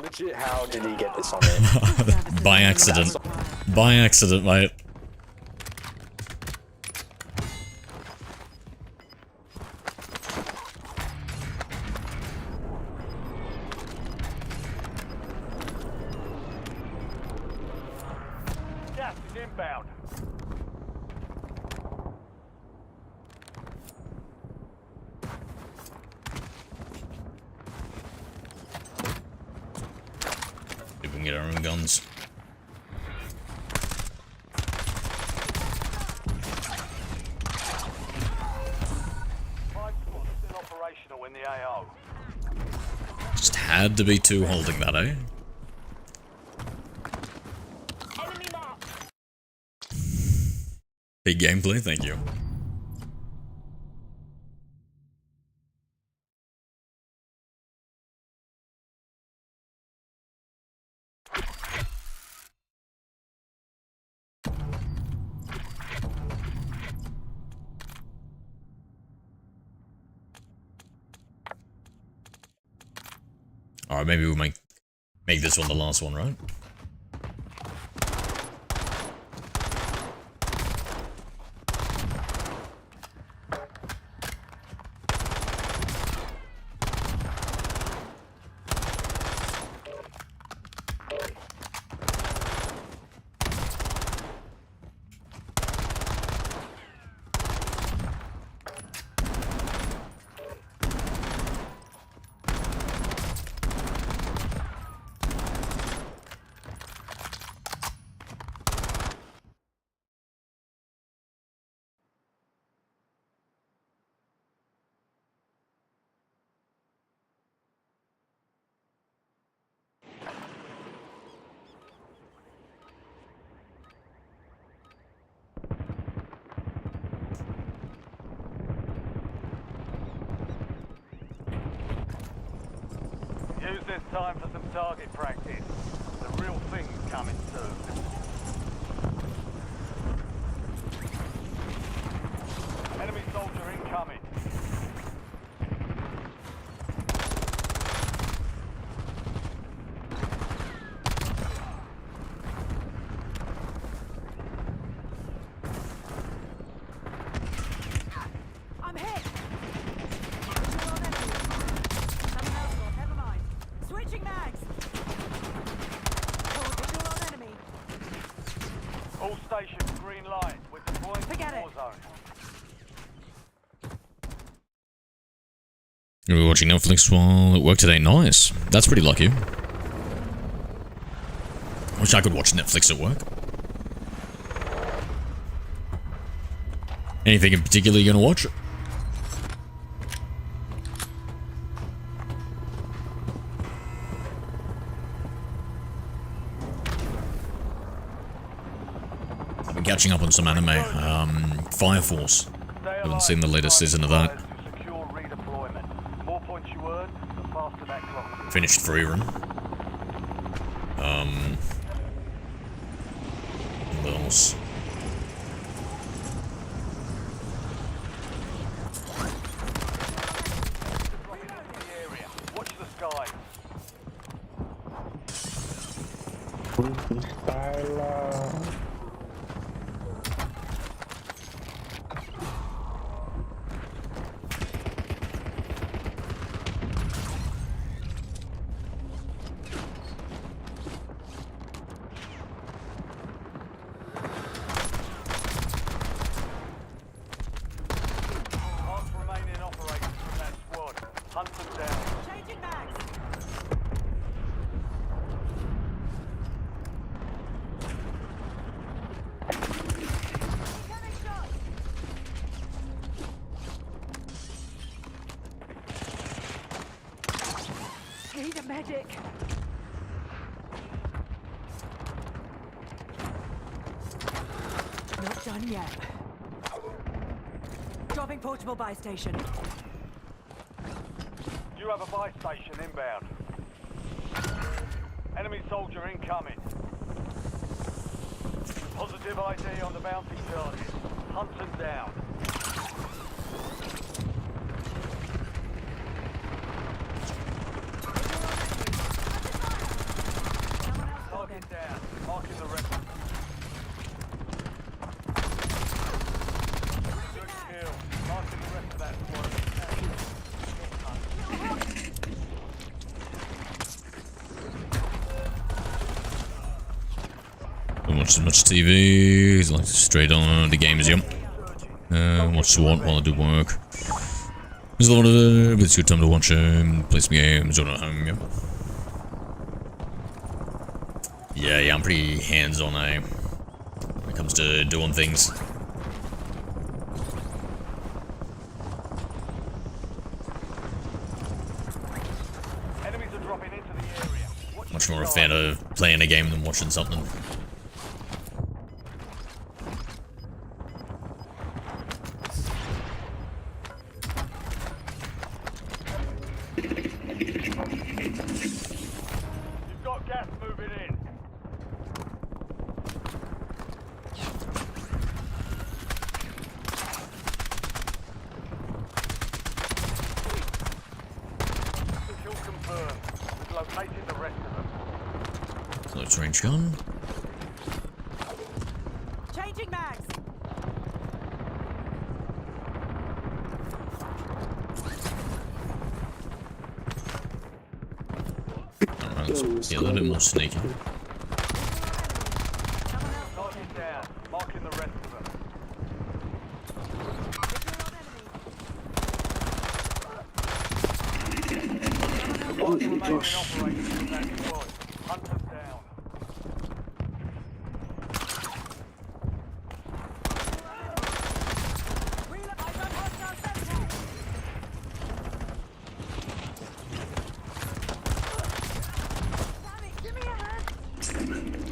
Legit, how did he get this on there? By accident. By accident, mate. Gas is inbound. If we can get our own guns. Five squads still operational in the AO. Just had to be two holding that, eh? Big gameplay, thank you. Alright, maybe we'll make this one the last one, right? Use this time for some target practice. The real thing's coming soon. Enemy soldier incoming. I'm hit. Visual on enemy. Someone else will. Never mind. Switching mags. Oh, visual on enemy. All stations, green light. We're deploying to Forget it. Warzone. You were watching Netflix while at work today? Nice. That's pretty lucky. Wish I could watch Netflix at work. Anything in particular you're gonna watch? I've been catching up on some anime. Fire Force. Haven't seen the latest season of that. Secure redeployment. More points you earn, the faster that clock. Finished 3 run. What else? Watch the sky. Last remaining operators from that squad. Hunt them down. Changing mags. done yet. Dropping portable buy station. You have a buy station inbound. Enemy soldier incoming. Positive ID on the bounty target. Hunt them down. Target down. Marking the rest. Good kill. Marking the rest of that squad. Don't watch too much TV. It's like straight on the games, yep. Watch SWAT while I do work. There's a lot of it, but it's a good time to watch play some games or at home, yep. Yeah, I'm pretty hands-on, when it comes to doing things. Enemies are dropping into the area. Much more a fan of playing a game than watching something. You've got gas moving in. Kill confirmed. We've located the rest of them. Close range gun. Changing mags. Alright, let's be a little bit more sneaky. Target down. Marking the rest of them. Mark the remaining operators in that squad. Hunt them down.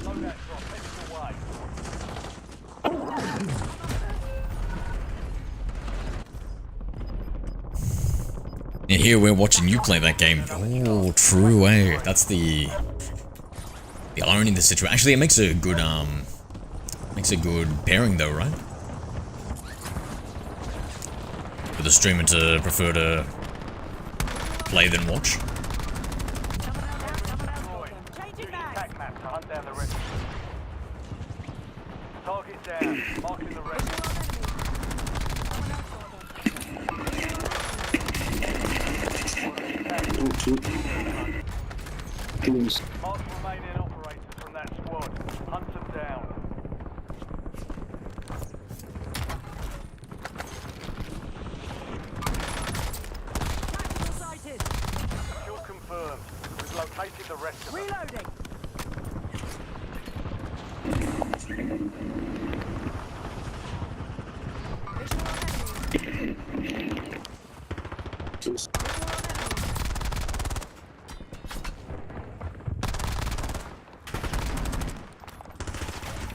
Loadout drop heading away. And here we're watching you play that game. Oh, true, eh? That's the irony in the situation. Actually, it makes a good pairing though, right? For the streamer to prefer to play than watch. Attack map to hunt down the rest. Target down. Marking the rest. Mark the remaining operators from that squad. Hunt them down. Kill confirmed. We've located the rest of them. Reloading.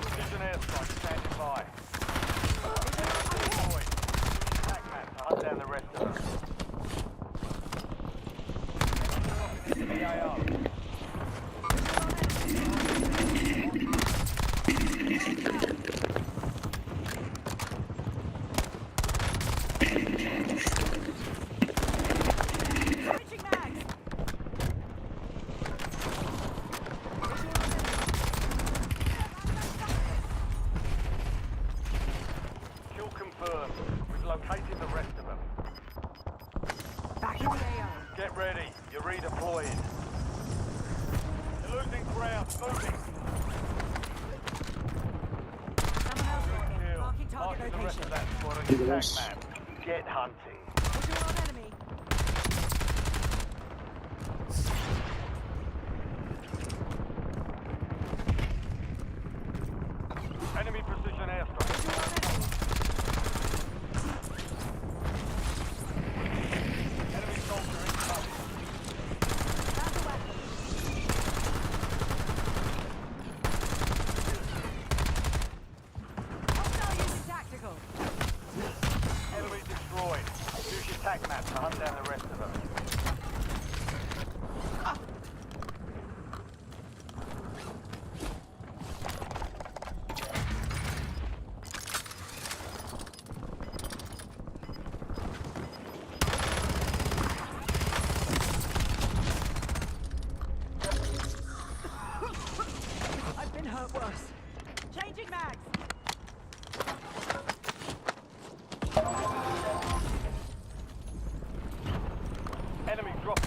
Precision airstrike standing by. Deployed. Attack map to hunt down the rest of them. AO. Changing mags. Kill confirmed. We've located the rest of them. Back in the AO. Get ready. You're redeploying. You're losing ground. Moving. Someone else working. Kill. Marking target Marking the rest of location. that squad on your attack map. Get hunting. Visual on enemy. Enemy precision airstrike. Enemy soldier incoming. Found a weapon. Hostile unit got worse. Changing mags. Enemy dropping.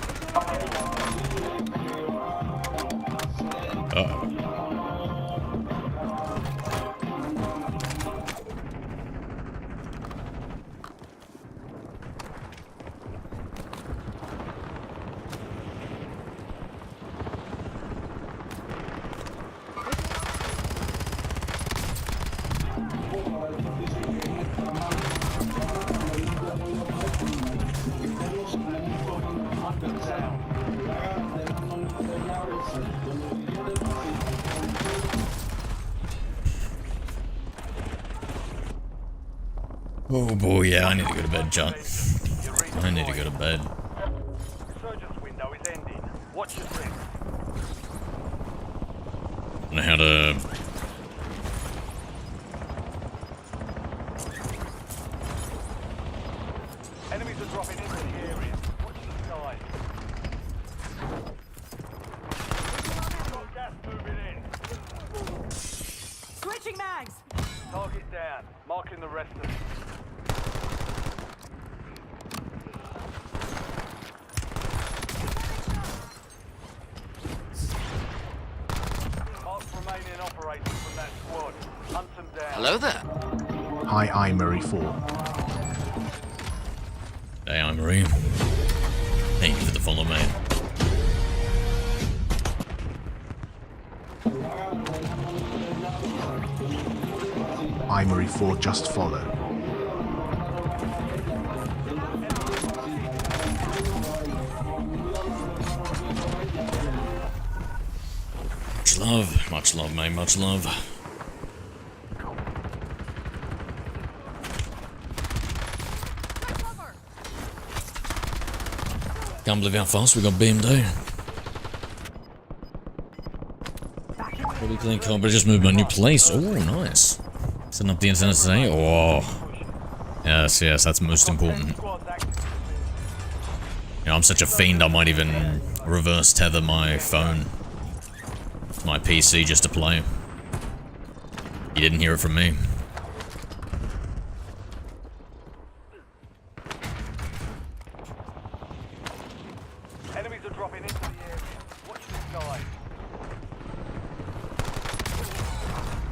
Oh boy, yeah, I need to go to bed, John. I need to go to bed. Resurgence window is ending. Watch your six. I don't know how to... Enemies are dropping into the area. Watch the sky. Got gas moving in. Switching mags. Target down. Marking the rest of it. Mark remaining operators from that squad. Hunt them down. Hello there. Hi, Murray 4. Hey, I'm Marie. Thank you for the follow, mate. Murray 4 just follow. Much love, mate, much love. Can't believe how fast we got beamed out. What do you think? Oh, but I just moved my new place. Oh, nice. Setting up the internet today. Oh. Yes, that's most important. You know, I'm such a fiend, I might even reverse tether my phone to my PC just to play. You didn't hear it from me. Enemies are dropping into the area. Watch the sky.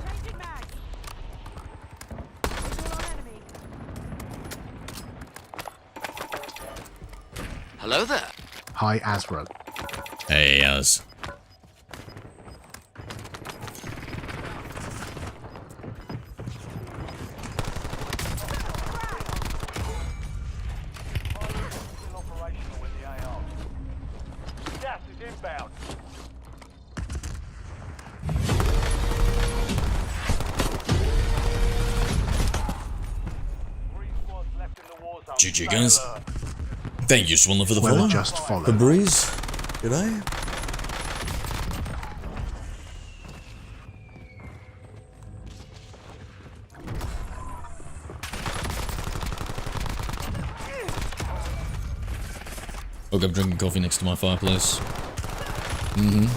Changing mags. Visual on enemy. Hello there. Hi, Asbro. Hey, Az. Still operational with the AR. Gas is inbound. Three squads left in the war zone. GG, Stay guys. alert. Thank you, Swindler, for the Well, follow. just follow. The breeze. G'day. Okay, I'm drinking coffee next to my fireplace. I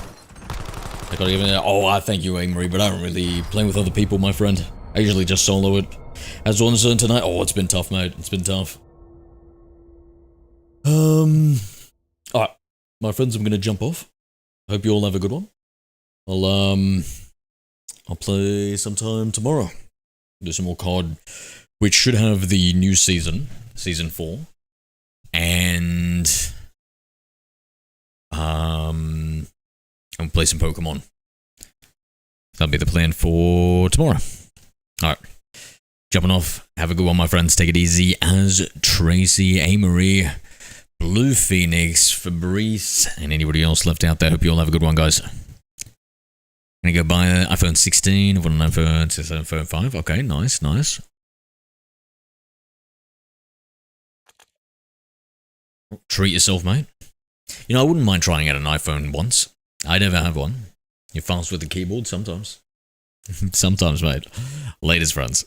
gotta give it. Oh, I thank you, Marie, but I don't really play with other people, my friend. I usually just solo it. As Warzone tonight. Oh, it's been tough, mate. It's been tough. Alright, my friends, I'm gonna jump off. Hope you all have a good one. I'll play sometime tomorrow. Do some more COD, which should have the new season, season 4, and I'll play some Pokemon. That'll be the plan for tomorrow. Alright. Jumping off. Have a good one, my friends. Take it easy. As Tracy, Amory, Blue Phoenix, Fabrice, and anybody else left out there. Hope you all have a good one, guys. I'm gonna go buy an iPhone 16. I've got an iPhone 5. Okay, nice, nice. Treat yourself, mate. You know, I wouldn't mind trying out an iPhone once. I never have one. You're fast with the keyboard sometimes. Sometimes, mate. Latest, friends.